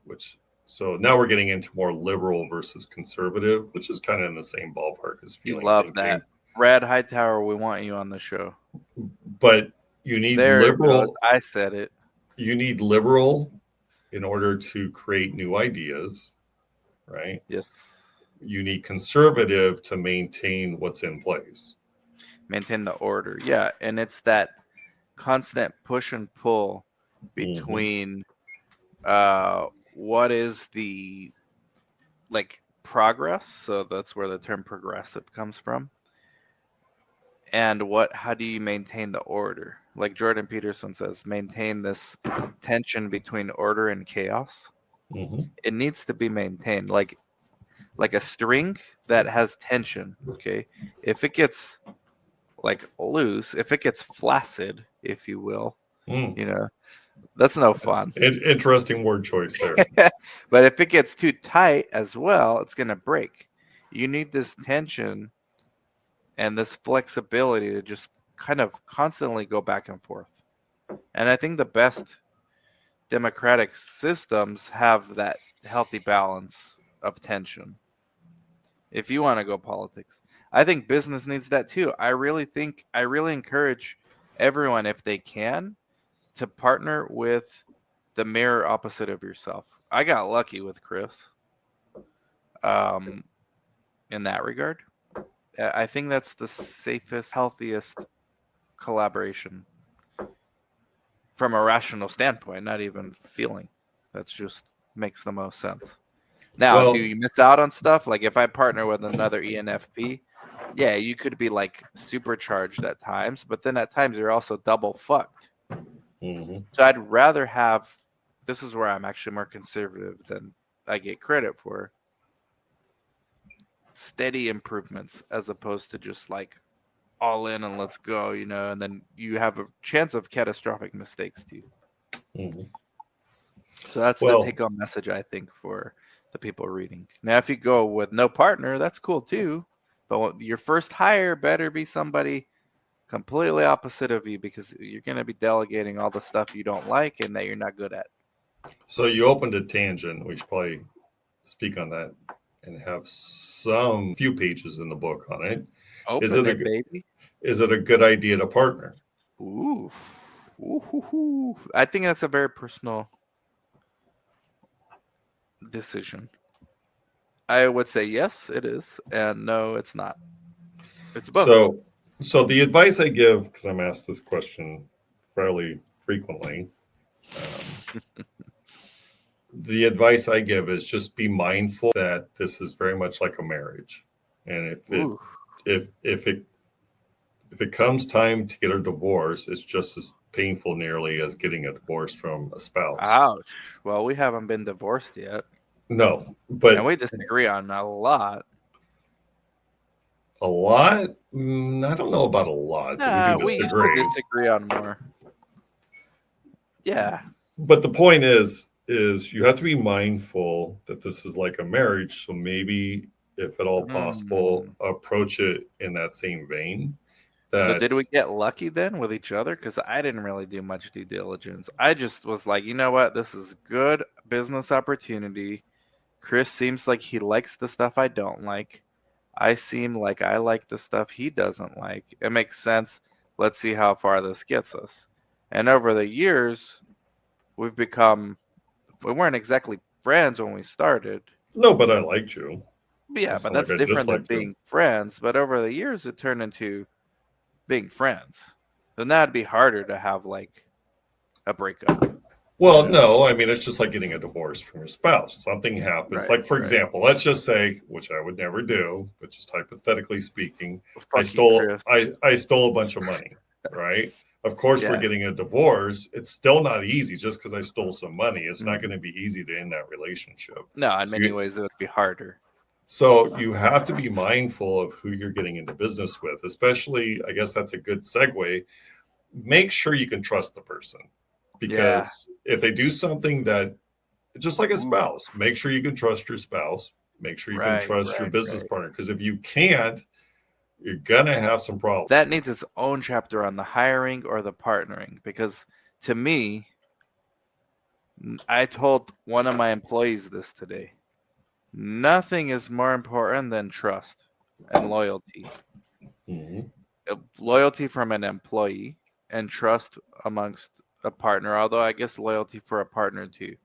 so now we're getting into more liberal versus conservative, which is kind of in the same ballpark as feeling. You love that. Brad Hightower, we want you on the show. But you need liberal. I said it. You need liberal in order to create new ideas, right? Yes. You need conservative to maintain what's in place. Maintain the order. Yeah. And it's that constant push and pull between what is the progress. So that's where the term progressive comes from. And how do you maintain the order? Like Jordan Peterson says, maintain this tension between order and chaos. Mm-hmm. It needs to be maintained like a string that has tension. Okay. If it gets loose, if it gets flaccid, if you will, that's no fun. Interesting word choice there. But if it gets too tight as well, it's going to break. You need this tension and this flexibility to just kind of constantly go back and forth. And I think the best democratic systems have that healthy balance of tension. If you want to go politics, I think business needs that too. I really encourage everyone, if they can, to partner with the mirror opposite of yourself. I got lucky with Chris in that regard. I think that's the safest, healthiest collaboration from a rational standpoint, not even feeling. That's just makes the most sense. Now, do you miss out on stuff? Like if I partner with another ENFP, yeah, you could be like supercharged at times, but then at times you're also double fucked. Mm-hmm. So I'd rather have, this is where I'm actually more conservative than I get credit for, steady improvements as opposed to just like all in and let's go, and then you have a chance of catastrophic mistakes too. Mm-hmm. So that's the take-home message, I think, for the people reading. Now, if you go with no partner, that's cool too. But your first hire better be somebody completely opposite of you because you're going to be delegating all the stuff you don't like and that you're not good at. So you opened a tangent. We should probably speak on that and have some few pages in the book on it. Open it, baby. Is it a good idea to partner? Ooh. Ooh. I think that's a very personal decision. I would say yes, it is, and no, it's not. It's both. So the advice I give, because I'm asked this question fairly frequently, the advice I give is just be mindful that this is very much like a marriage, and if it comes time to get a divorce, it's just as painful nearly as getting a divorce from a spouse. Ouch. Well, we haven't been divorced yet. No, but and we disagree on a lot. A lot? I don't know about a lot, but we do disagree. We used to disagree on more. Yeah. But the point is you have to be mindful that this is like a marriage. So maybe, if at all possible, approach it in that same vein. So did we get lucky then with each other? Because I didn't really do much due diligence. I just was like, you know what? This is good business opportunity. Chris seems like he likes the stuff I don't like. I seem like I like the stuff he doesn't like. It makes sense. Let's see how far this gets us. And over the years, we weren't exactly friends when we started. No, but I liked you. Yeah, but that's different than being friends. But over the years, it turned into being friends. So now it'd be harder to have like a breakup. Well, no, I mean, it's just like getting a divorce from your spouse. Something happens. Right, like, for example, let's just say, which I would never do, but just hypothetically speaking, I stole a bunch of money, right? Of course, we're getting a divorce. It's still not easy just because I stole some money. It's not going to be easy to end that relationship. No, in many ways, it would be harder. So you have to be mindful of who you're getting into business with, especially, I guess that's a good segue. Make sure you can trust the person. Because if they do something that, just like a spouse, make sure you can trust your spouse. Make sure you can trust your business partner. Because if you can't, you're going to have some problems. That needs its own chapter on the hiring or the partnering. Because to me, I told one of my employees this today. Nothing is more important than trust and loyalty. Mm-hmm. Loyalty from an employee and trust amongst a partner, although I guess loyalty for a partner too.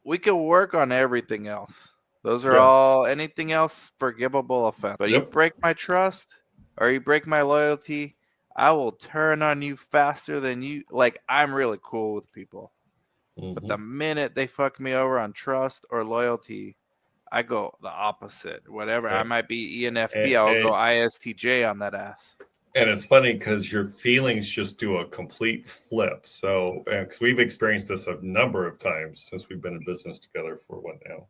We can work on everything else. Those are all, anything else, forgivable offense. But you break my trust or you break my loyalty, I will turn on you faster than you. Like, I'm really cool with people. Mm-hmm. But the minute they fuck me over on trust or loyalty, I go the opposite. Whatever. I might be ENFP, I'll go ISTJ on that ass. And it's funny because your feelings just do a complete flip. So, because we've experienced this a number of times since we've been in business together for what now?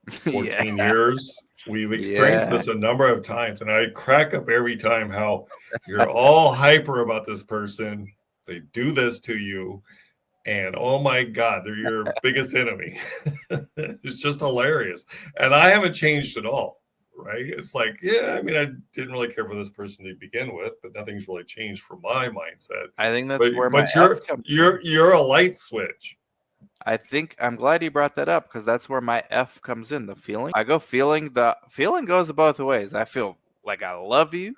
14 years. We've experienced this a number of times. And I crack up every time how you're all hyper about this person. They do this to you. And oh my God, they're your biggest enemy. It's just hilarious. And I haven't changed at all. Right? It's like, I mean, I didn't really care for this person to begin with, but nothing's really changed for my mindset. I think that's where my F comes you're a light switch. I think I'm glad you brought that up because that's where my F comes in. The feeling. I go feeling. The feeling goes both ways. I feel like I love you.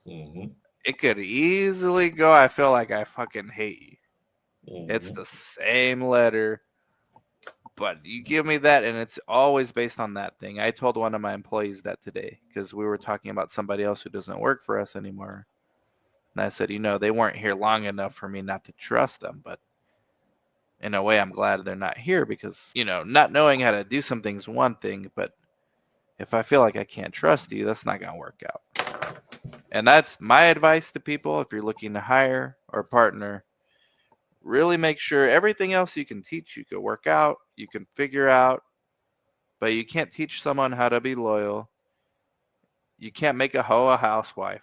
Mm-hmm. It could easily go, I feel like I fucking hate you. Mm-hmm. It's the same letter. But you give me that, and it's always based on that thing. I told one of my employees that today because we were talking about somebody else who doesn't work for us anymore. And I said, they weren't here long enough for me not to trust them. But in a way, I'm glad they're not here because, not knowing how to do something's one thing. But if I feel like I can't trust you, that's not going to work out. And that's my advice to people if you're looking to hire or partner. Really make sure everything else you can teach, you can work out, you can figure out, but you can't teach someone how to be loyal. You can't make a hoe a housewife.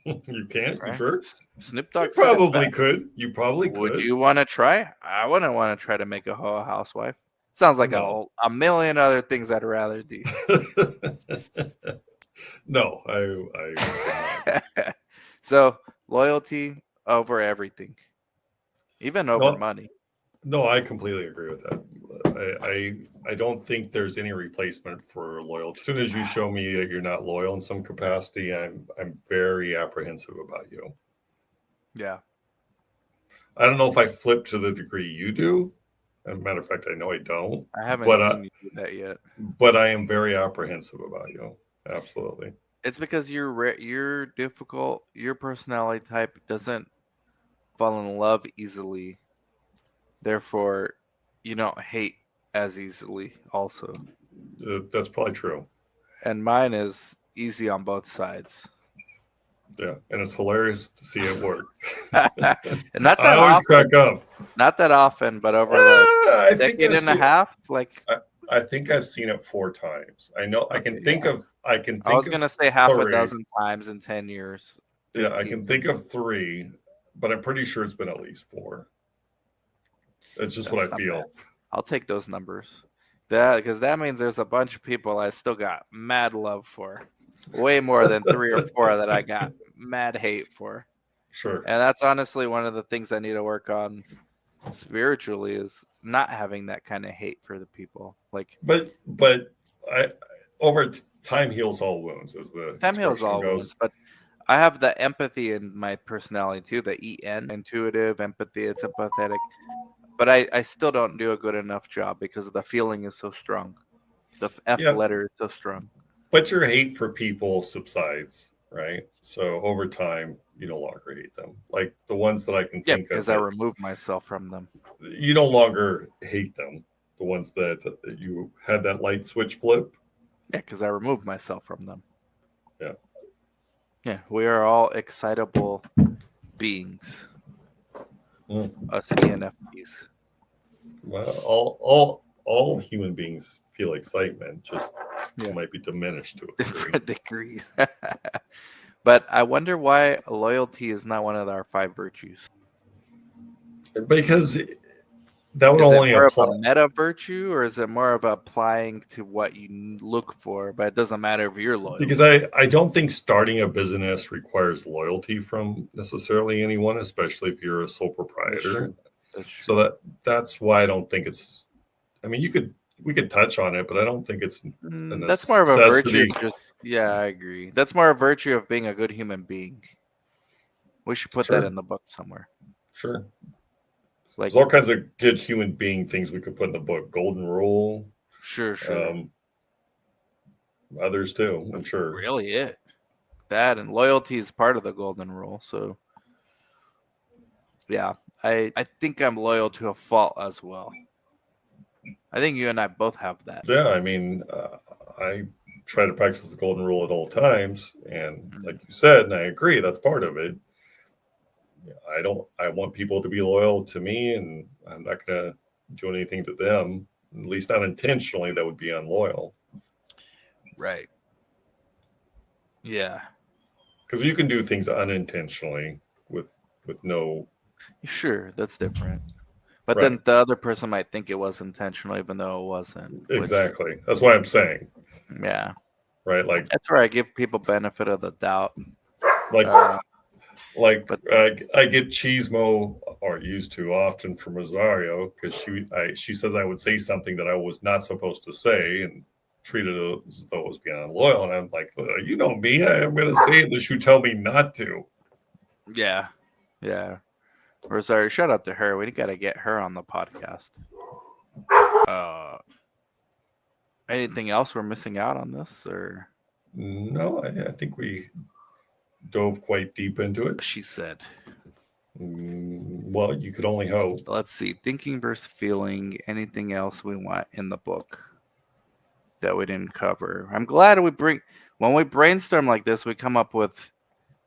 You can't? Right? You sure? Snoop Dogg you probably could. You probably could. Would you want to try? I wouldn't want to try to make a hoe a housewife. Sounds like a million other things I'd rather do. No, I So loyalty over everything, even over no, money. no, I completely agree with that. I don't think there's any replacement for loyalty. As soon as you show me that you're not loyal in some capacity, I'm very apprehensive about you. Yeah. I don't know if I flip to the degree you do. As a matter of fact, I know I don't. I haven't But seen you do that yet. but I am very apprehensive about you. Absolutely. It's because you're difficult. Your personality type doesn't fall in love easily. Therefore, you don't hate as easily also. That's probably true. And mine is easy on both sides. Yeah, and it's hilarious to see it work. And not I that always often. crack up. Not that often, but over the I think decade I've and a seen. half, like I think I've seen it 4 times. I know. I okay, can think yeah. of. I can I was think of gonna say half a 3. dozen times in 10 years, Yeah, I 15 can years. think of 3, but I'm pretty sure it's been at least 4. It's just what That's I not bad. feel. I'll take those numbers. That because that means there's a bunch of people I still got mad love for. Way more than 3 or 4 that I got mad hate for. Sure. And that's honestly one of the things I need to work on spiritually is not having that kind of hate for the people. Like But I time heals all wounds, as the time heals expression all goes. wounds, but I have the empathy in my personality too, the intuitive empathy, it's empathetic. But I still don't do a good enough job because the feeling is so strong. The F Yeah, letter is so strong. but your hate for people subsides, right? So over time, you no longer hate them. Like the ones that I can Yeah, think of because I that remove myself from them. you no longer hate them. The ones that you had that light switch flip. Yeah, because I remove myself from them. Yeah. Yeah, we are all excitable beings, Mm. us ENFPs. Well, all human beings feel excitement, just Yeah, might be diminished to a degree. different degrees. But I wonder why loyalty is not one of our 5 virtues. Because that would Is it only more of a apply. meta virtue or is it more of applying to what you look for? But it doesn't matter if you're loyal. Because I don't think starting a business requires loyalty from necessarily anyone, especially if you're a sole That's proprietor. true. That's So true. that's why I don't think it's. I mean, we could touch on it, but I don't think it's a That's more of a virtue necessity. of just, yeah, I agree. That's more a virtue of being a good human being. We should put that Sure, in the book somewhere. sure. There's Like, all kinds of good human being things we could put in the book. Golden rule, sure. um, others too. I'm sure. Really it. That and loyalty is part of the golden rule. So yeah, I think I'm loyal to a fault as well. I think you and I both have that. Yeah, I mean, I try to practice the golden rule at all times, and like you said, and I agree, that's part of it. I don't. I want people to be loyal to me, and I'm not going to do anything to them, at least not intentionally. That would be unloyal. Right. Yeah. Because you can do things unintentionally with no Sure, that's different. But right. then the other person might think it was intentional, even though it wasn't. Which, Exactly. That's why I'm saying. yeah, Right. that's where I give people benefit of the doubt. Like Uh, like but I get cheesemo or used to often from Rosario because she says I would say something that I was not supposed to say and treat it as though it was being unloyal. And I'm like, you know me, I'm going to say it unless you tell me not to. yeah, Rosario, shout out to her. We got to get her on the podcast. Uh, anything else we're missing out on this, or No, I think we dove quite deep into it. she said? Well, you could only hope. Let's see. Thinking versus feeling. Anything else we want in the book that we didn't cover? I'm glad when we brainstorm like this, we come up with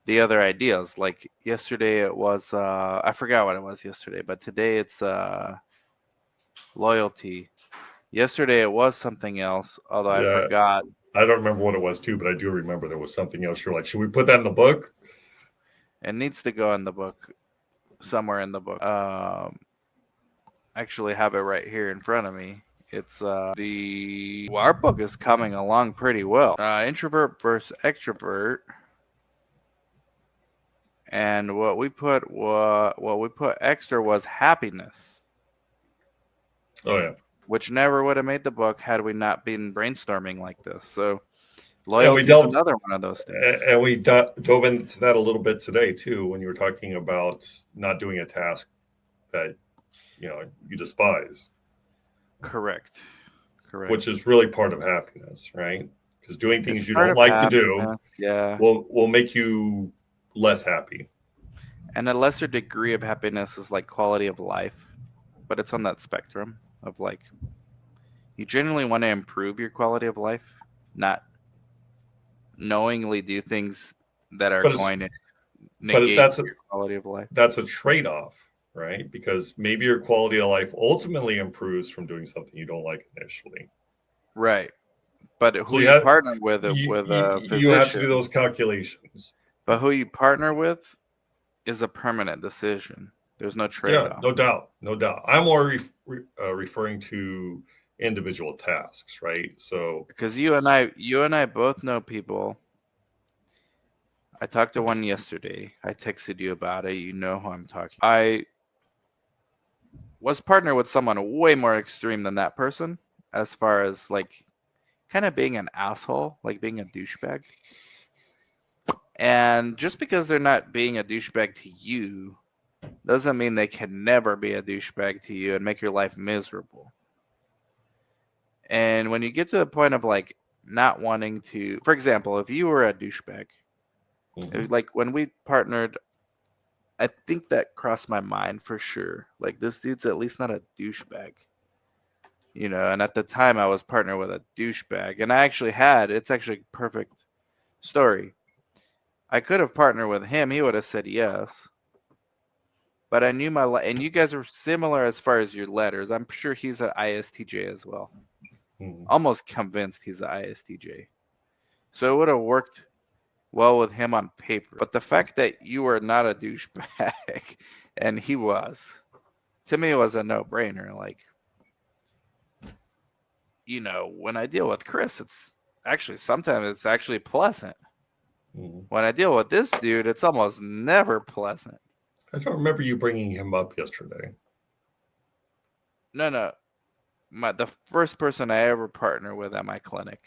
the other ideas. Like yesterday, it was I forgot what it was yesterday, but today it's loyalty. Yesterday it was something else, although I Yeah, forgot. I don't remember what it was too, but I do remember there was something else. You're like, should we put that in the book? It needs to go in the book somewhere in the book. Actually have it right here in front of me. It's our book is coming along pretty well. Introvert versus extrovert, and what we put extra was happiness, Oh yeah. which never would have made the book had we not been brainstorming like this. So And we loyalty is delved another one of those things. and we dove into that a little bit today too when you were talking about not doing a task that you despise, Correct. which is really part of happiness, right? Because doing It's things you part don't of like to do happiness. Yeah. will make you less happy. And a lesser degree of happiness is like quality of life, but it's on that spectrum of like you genuinely want to improve your quality of life, not knowingly do things that are But it's going to but negate your quality of life. that's a trade-off, right? Because maybe your quality of life ultimately improves from doing something you don't like initially. Right. But So who you partner with a you have to do physician, those calculations. but who you partner with is a permanent decision. There's no Yeah, trade-off. no doubt, no doubt. I'm more referring to individual tasks, right? So Because you and I both know people. I talked to one yesterday. I texted you about it. You know who I'm talking. I was partnered with someone way more extreme than that person as far as like kind of being an asshole, like being a douchebag. And just because they're not being a douchebag to you doesn't mean they can never be a douchebag to you and make your life miserable. And when you get to the point of like not wanting to, for example, if you were a douchebag, like when we partnered, I think that crossed my mind for sure. Like this dude's at least not a douchebag. And at the time I was partnered with a douchebag, and it's actually a perfect story. I could have partnered with him, he would have said yes. But I knew and you guys are similar as far as your letters. I'm sure he's an ISTJ as well. Almost convinced he's an ISTJ. So it would have worked well with him on paper. But the fact that you were not a douchebag and he was, to me, it was a no-brainer. Like, when I deal with Chris, sometimes it's actually pleasant. When I deal with this dude, it's almost never pleasant. I don't remember you bringing him up yesterday. No. The first person I ever partner with at my clinic.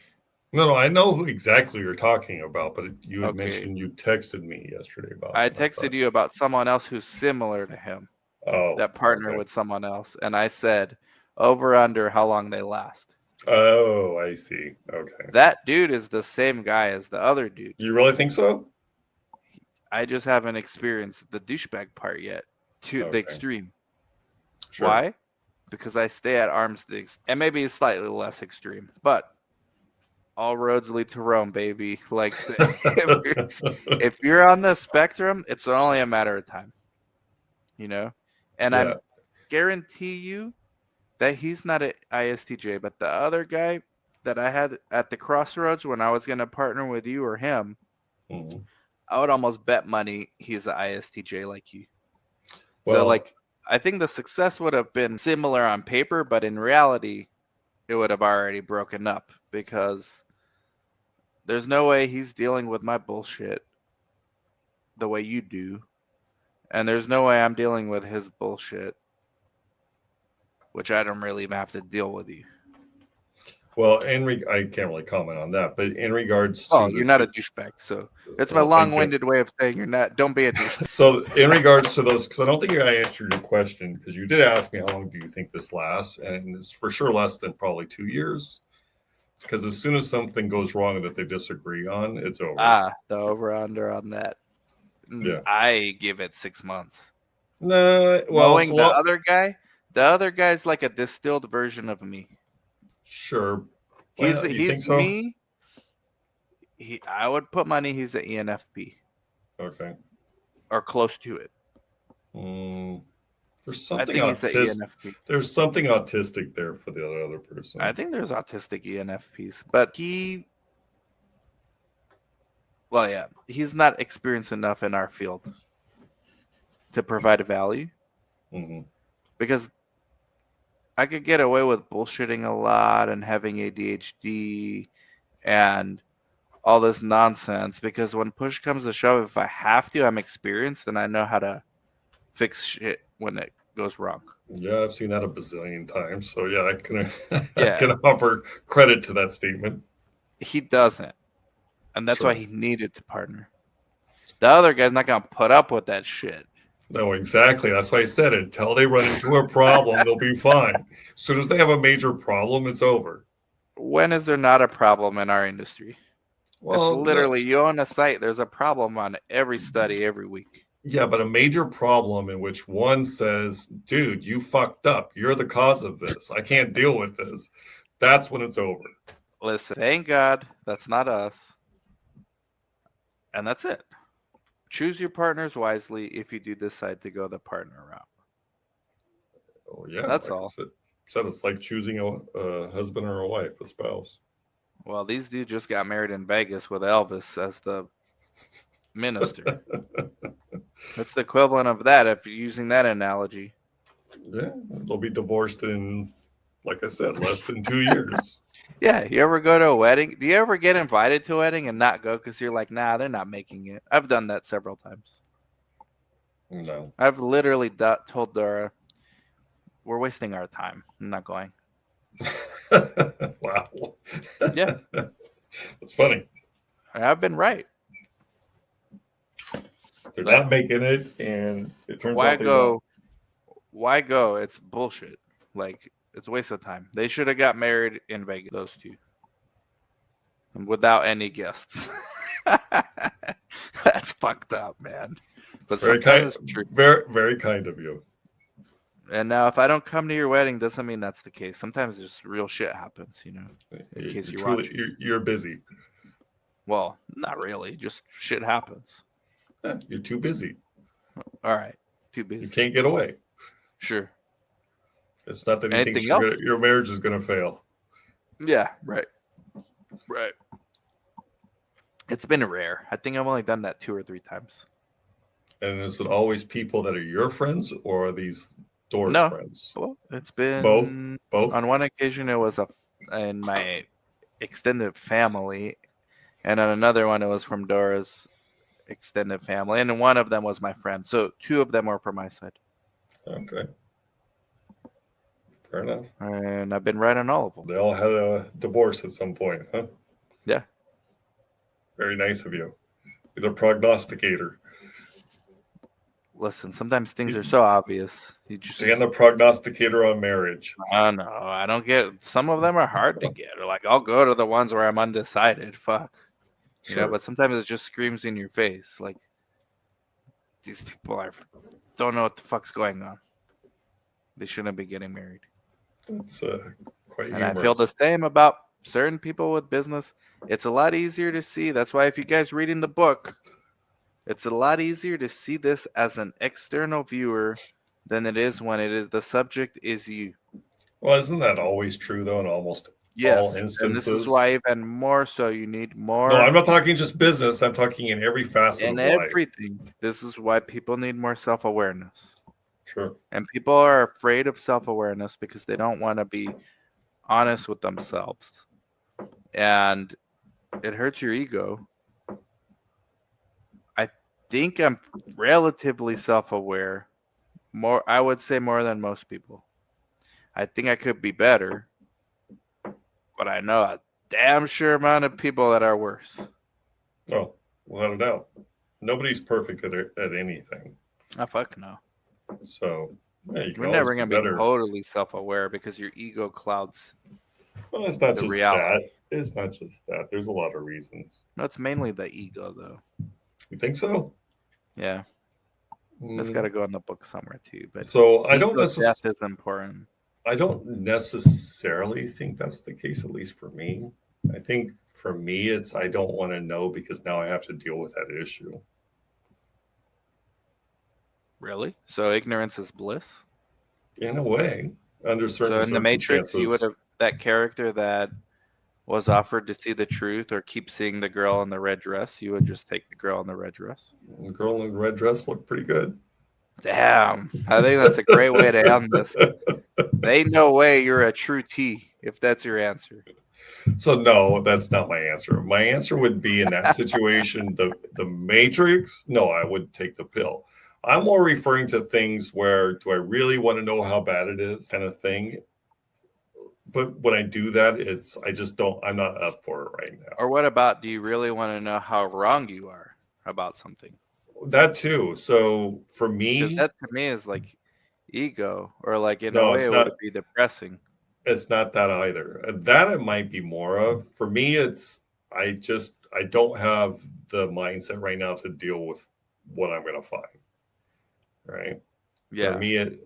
No, I know who exactly you're talking about, but you had Okay. mentioned you texted me yesterday about I him, texted you about someone else who's similar to him that partnered with someone else, and I said over under how long they last. Oh, I see. Okay. That dude is the same guy as the other dude. You really think so? I just haven't experienced the douchebag part yet to the extreme. Sure. Why? Because I stay at arm's length, and maybe it's slightly less extreme, but all roads lead to Rome, baby. Like if you're on the spectrum, it's only a matter of time. And I guarantee you that he's not an ISTJ, but the other guy that I had at the crossroads when I was going to partner with you or him, I would almost bet money he's an ISTJ like you. Well, so like I think the success would have been similar on paper, but in reality, it would have already broken up because there's no way he's dealing with my bullshit the way you do. And there's no way I'm dealing with his bullshit, which I don't really even have to deal with you. Well, I can't really comment on that, but in regards to you're not a douchebag, so that's my long-winded way of saying don't be a douchebag. So in regards to those, because I don't think I answered your question, because you did ask me how long do you think this lasts, and it's for sure less than probably 2 years. Because as soon as something goes wrong that they disagree on, it's over. The over-under on that. Yeah. I give it 6 months. Nah, well, knowing the other guy's like a distilled version of me. Sure. Well, he's so? Me. I would put money he's an ENFP. Okay. Or close to it. There's something There's something autistic there for the other person. I think there's autistic ENFPs, but he's not experienced enough in our field to provide a value. Because I could get away with bullshitting a lot and having ADHD and all this nonsense because when push comes to shove, if I have to, I'm experienced and I know how to fix shit when it goes wrong. Yeah, I've seen that a bazillion times. So yeah, I can I Yeah, can offer credit to that statement. he doesn't. And that's why Sure. he needed to partner. The other guy's not going to put up with that shit. No, exactly. That's why I said it. Until they run into a problem, they'll be fine. As soon as they have a major problem, it's over. When is there not a problem in our industry? It's Well, no, literally you own a site, there's a problem on every study every week. yeah, but a major problem in which one says, dude, you fucked up. You're the cause of this. I can't deal with this. That's when it's over. Listen, thank God that's not us. And that's it. Choose your partners wisely if you do decide to go the partner route. Oh, yeah. That's Like I all. said, it's like choosing a husband or a wife, a spouse. Well, these dudes just got married in Vegas with Elvis as the minister. That's the equivalent of that if you're using that analogy. Yeah, they'll be divorced in, like I said, less than 2 years. Yeah, you ever go to a wedding? Do you ever get invited to a wedding and not go because you're like, nah, they're not making it? I've done that several times. No. I've literally told Dora, we're wasting our time. I'm not going. Wow. Yeah, That's funny. I've been right. They're But not making it, and it turns why out they won't. go? Why go? It's bullshit. Like, it's a waste of time. They should have got married in Vegas, those two, without any guests. That's fucked up, man. But Very kind, sometimes it's true. very, very kind of you. And now, if I don't come to your wedding, doesn't mean that's the case. Sometimes just real shit happens, you know, in case You're you're truly, watching. you're busy. Well, not really. Just shit happens. You're too busy. All right. Too You busy. can't get away. Sure. It's not that he thinks Anything else? your marriage is going to fail. Yeah, right. Right. It's been rare. I think I've only done that 2 or 3 times. And is it always people that are your friends, or are these Doors No. friends? Well, it's Both. been Both. on one occasion it was in my extended family, and on another one it was from Dora's extended family, and one of them was my friend. So 2 of them were from my side. Okay. Fair enough. And I've been right on all of them. They all had a divorce at some point, huh? Yeah. Very nice of you. You're the prognosticator. Listen, sometimes things are so obvious. You just And the prognosticator on marriage. I don't know. I don't get. Some of them are hard to get. Or like I'll go to the ones where I'm undecided. Fuck, you know. Sure. But sometimes it just screams in your face. Like these people don't know what the fuck's going on. They shouldn't be getting married. It's quite And humorous. I feel the same about certain people with business. It's a lot easier to see. That's why if you guys reading the book, it's a lot easier to see this as an external viewer than it is when it is the subject is you. Well, isn't that always true, though, in almost all Yes, and this instances? is why even more so you need No, more I'm not talking just business. I'm talking in every facet in of life. everything. This is why people need more self-awareness. Sure. And people are afraid of self-awareness because they don't want to be honest with themselves. And it hurts your ego. I think I'm relatively self-aware. I would say more than most people. I think I could be better, but I know a damn sure amount of people that are worse. Oh, without a doubt. Nobody's perfect at anything. Oh, fuck no. So, yeah, you can You're always never be going to be better. totally self-aware because your ego clouds Well, it's not the just reality. that. It's not just that. There's a lot of reasons. That's mainly the ego, though. You think so? Yeah, that's got to go in the book somewhere too. But So I ego death is important. I don't necessarily think that's the case, at least for me. I think for me, it's I don't want to know because now I have to deal with that issue. Really? So ignorance is bliss? In a way, under certain So in the Matrix, you would circumstances. have that character that was offered to see the truth or keep seeing the girl in the red dress. You would just take the girl in the red dress. The girl in the red dress looked pretty good. Damn. I think that's a great way to end this. There ain't no way you're a true T if that's your answer. So no, that's not my answer. My answer would be in that situation, the matrix. No, I would take the pill. I'm more referring to things where do I really want to know how bad it is, kind of thing. But when I do that, I just don't. I'm not up for it right now. Or what about, do you really want to know how wrong you are about something? That too. So for Because me, that to me is like ego, or like in a no, way it's it would not. be depressing. It's not that either. That it might be more of. For me, I don't have the mindset right now to deal with what I'm going to find. Right. For Yeah. me,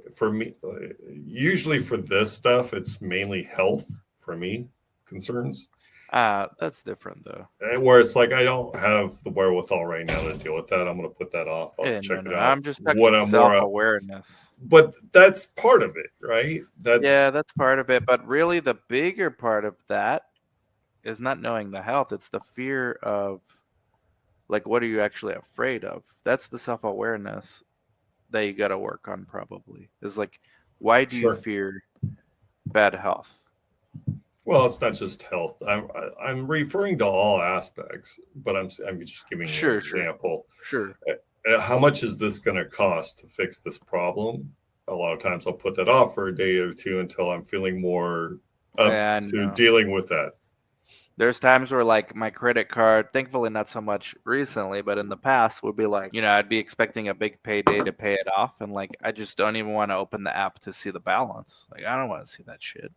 usually for this stuff, it's mainly health for me concerns. That's different though. And where it's like I don't have the wherewithal right now to deal with that. I'm going to put that off. I'll Yeah, check no, it no. out I'm just when talking I'm more up. self-awareness. But that's part of it, right? Yeah, That's that's part of it. But really the bigger part of that is not knowing the health. It's the fear of, like, what are you actually afraid of? That's the self-awareness that you got to work on probably. Is like, why do you sure. fear bad health? Well, it's not just health. I'm referring to all aspects, but I'm just giving you an Sure, sure, example. sure. How much is this going to cost to fix this problem? A lot of times I'll put that off for a day or two until I'm feeling more up to And dealing with that. there's times where like my credit card, thankfully not so much recently, but in the past would be like, I'd be expecting a big payday to pay it off, and like I just don't even want to open the app to see the balance. Like I don't want to see that shit.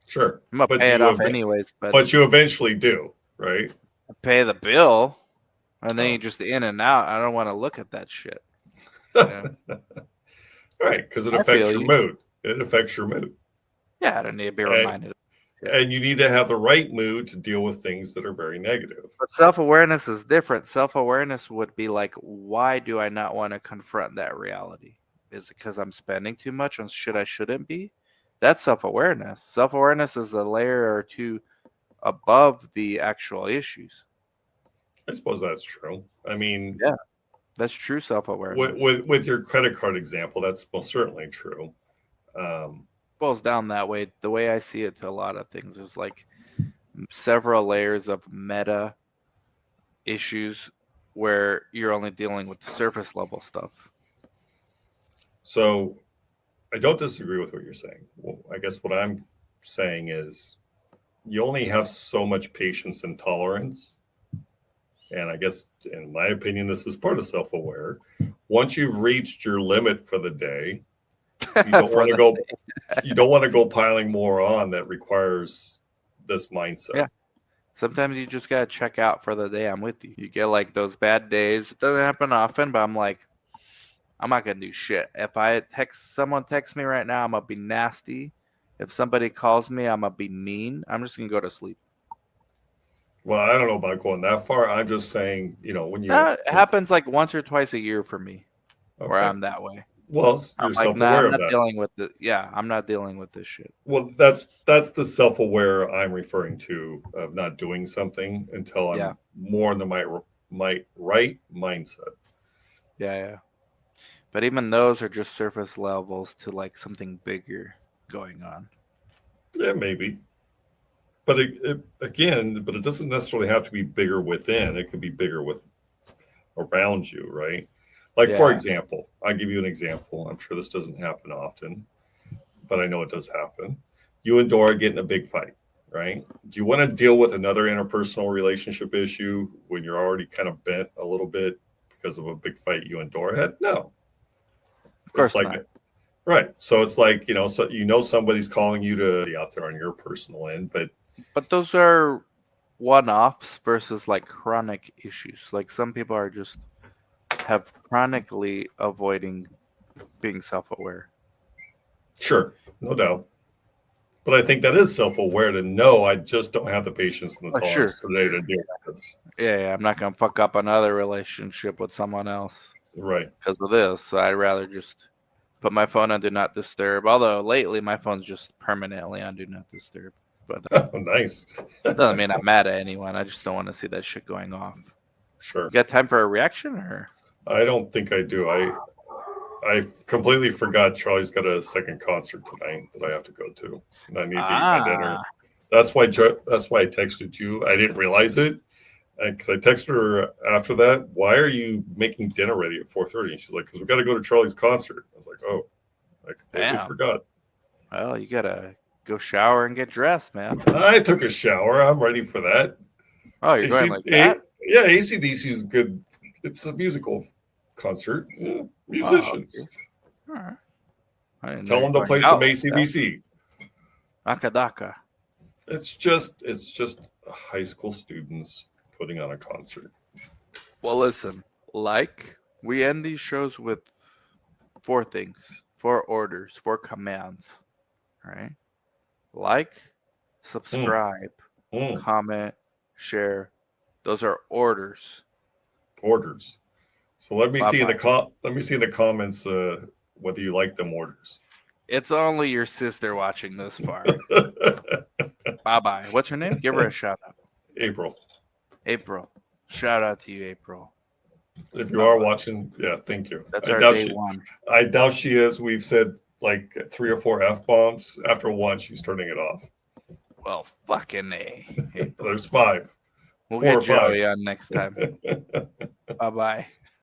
Sure, I'm gonna but pay it off anyways, but you eventually do, right? pay the bill and then Oh. you just in and out. I don't want to look at that shit. You know? Right, because it I affects feel your you. mood. It affects your mood. Yeah, I don't need to be And, reminded. and you need to have the right mood to deal with things that are very negative. But self-awareness is different. Self-awareness would be like, why do I not want to confront that reality? Is it because I'm spending too much on shit I shouldn't be? That's self-awareness. Self-awareness is a layer or two above the actual issues. I suppose that's true. I mean, Yeah, that's true self-awareness. with your credit card example, that's most certainly true. Um, Boils down that way. The way I see it to a lot of things is like several layers of meta issues where you're only dealing with the surface level stuff. so I don't disagree with what you're saying. Well, I guess what I'm saying is you only have so much patience and tolerance. And I guess, in my opinion, this is part of self-aware. Once you've reached your limit for the day, you don't want to go. You don't want to go piling more on that requires this mindset. Yeah. Sometimes you just gotta check out for the day. I'm with you. You get like those bad days. It doesn't happen often, but I'm like, I'm not gonna do shit. If someone texts me right now, I'm gonna be nasty. If somebody calls me, I'm gonna be mean. I'm just gonna go to sleep. Well, I don't know about going that far. I'm just saying, when It happens like once or twice a year for me, where okay. I'm that way. Well, I'm you're like, nah, self-aware I'm of not that. dealing with it. Yeah, I'm not dealing with this shit. Well, that's the self-aware I'm referring to of not doing something until I'm Yeah. more in my right mindset. Yeah. But even those are just surface levels to like something bigger going on. Yeah, maybe. But it doesn't necessarily have to be bigger within. It could be bigger with around you, right? Like, for Yeah. example, I'll give you an example. I'm sure this doesn't happen often, but I know it does happen. You and Dora get in a big fight, right? Do you want to deal with another interpersonal relationship issue when you're already kind of bent a little bit because of a big fight you and Dora had? No. Of It's course like, not. right. So it's like, somebody's calling you to be out there on your personal end, But those are one-offs versus like chronic issues. Like some people are just have chronically avoiding being self-aware. sure, no doubt. But I think that is self-aware to know I just don't have the patience and the Oh, sure, tolerance today sure. to deal with this. Yeah, I'm not gonna fuck up another relationship with someone else Right. because of this. So I'd rather just put my phone on do not disturb. Although lately my phone's just permanently on do not disturb. But Oh, nice. doesn't mean I'm mad at anyone. I just don't want to see that shit going off. Sure. You got time for a reaction or? I don't think I do. I completely forgot Charlie's got a second concert tonight that I have to go to, and I need to eat my dinner. That's why I texted you. I didn't realize it because I texted her after that. Why are you making dinner ready at 4:30? And she's like, because we got to go to Charlie's concert. I was like, oh, I completely forgot. Well, you gotta go shower and get dressed, man. I took a shower. I'm ready for that. Oh, you're going like that? Yeah, AC/DC is good. It's a musical concert. Yeah, musicians. Oh, okay. All right. Tell them to play some AC/DC. Akadaka. It's just high school students putting on a concert. Well, listen, we end these shows with 4 things, 4 orders, 4 commands, right? Like, subscribe, comment, share. Those are orders. Orders. So let me see in the comments whether you like them orders. It's only your sister watching this far. Bye-bye. What's her name? Give her a shout out. April. Shout out to you, April. If you are watching, yeah, thank you. That's our day one. I doubt she is. We've said like 3 or 4 F-bombs. After one, she's turning it off. Well, fucking A. There's 5. We'll get Joey on next time. Bye-bye.